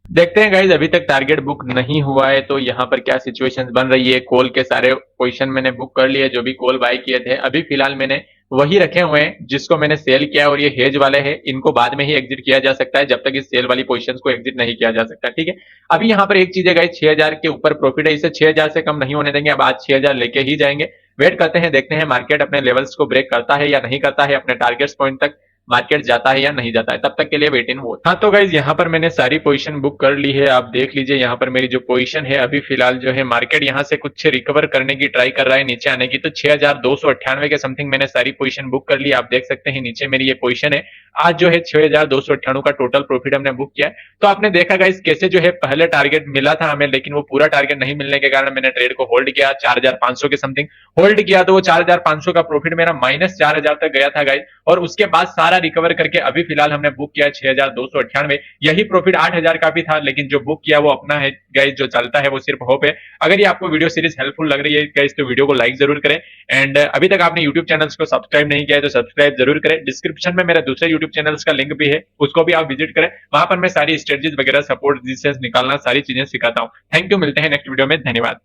देखते हैं गाइज। अभी तक टारगेट बुक नहीं हुआ है तो यहाँ पर क्या सिचुएशंस बन रही है। कॉल के सारे पोजीशन मैंने बुक कर लिए, जो भी कॉल बाय किए थे अभी फिलहाल मैंने वही रखे हुए हैं जिसको मैंने सेल किया, और ये हेज वाले हैं, इनको बाद में ही एग्जिट किया जा सकता है, जब तक इस सेल वाली पोजीशंस को एग्जिट नहीं किया जा सकता। ठीक है, अभी यहाँ पर एक चीज है गाइज, 6000 के ऊपर प्रॉफिट है, इसे 6000 से कम नहीं होने देंगे। अब आज 6000 लेके ही जाएंगे। वेट करते हैं, देखते हैं मार्केट अपने लेवल्स को ब्रेक करता है या नहीं करता है, अपने टारगेट्स पॉइंट तक मार्केट जाता है या नहीं जाता है। तब तक के लिए वेट इन वॉच। हाँ तो गाइज यहाँ पर मैंने सारी पोजीशन बुक कर ली है, आप देख लीजिए यहाँ पर मेरी जो पोजीशन है अभी फिलहाल जो है मार्केट यहाँ से कुछ रिकवर करने की ट्राई कर रहा है नीचे आने की, तो 6298 के समथिंग मैंने सारी पोजीशन बुक कर ली। आप देख सकते हैं नीचे मेरी ये पोजीशन है। आज जो है 6298 का टोटल प्रॉफिट हमने बुक किया है। तो आपने देखा गाइस कैसे जो है पहले टारगेट मिला था हमें, लेकिन वो पूरा टारगेट नहीं मिलने के कारण मैंने ट्रेड को होल्ड किया, 4500 के समथिंग होल्ड किया, तो वो 4500 का प्रॉफिट मेरा -4000 तक गया था गाइस। और उसके बाद सारा रिकवर करके अभी फिलहाल हमने बुक किया 6298। यही प्रॉफिट 8000 का भी था, लेकिन जो बुक किया वो अपना है गाइस, जो चलता है वो सिर्फ होप है। अगर ये आपको वीडियो सीरीज हेल्पफुल लग रही है गाइस तो वीडियो को लाइक जरूर करें, एंड अभी तक आपने यूट्यूब चैनल्स को सब्सक्राइब नहीं किया है तो सब्सक्राइब जरूर करें। डिस्क्रिप्शन में मेरे दूसरे यूट्यूब चैनल्स का लिंक भी है, उसको भी आप विजिट करें, वहां पर मैं सारी स्ट्रेटजीज वगैरह, सपोर्ट निकालना, सारी चीजें सिखाता हूं। थैंक यू, मिलते हैं नेक्स्ट वीडियो में, धन्यवाद।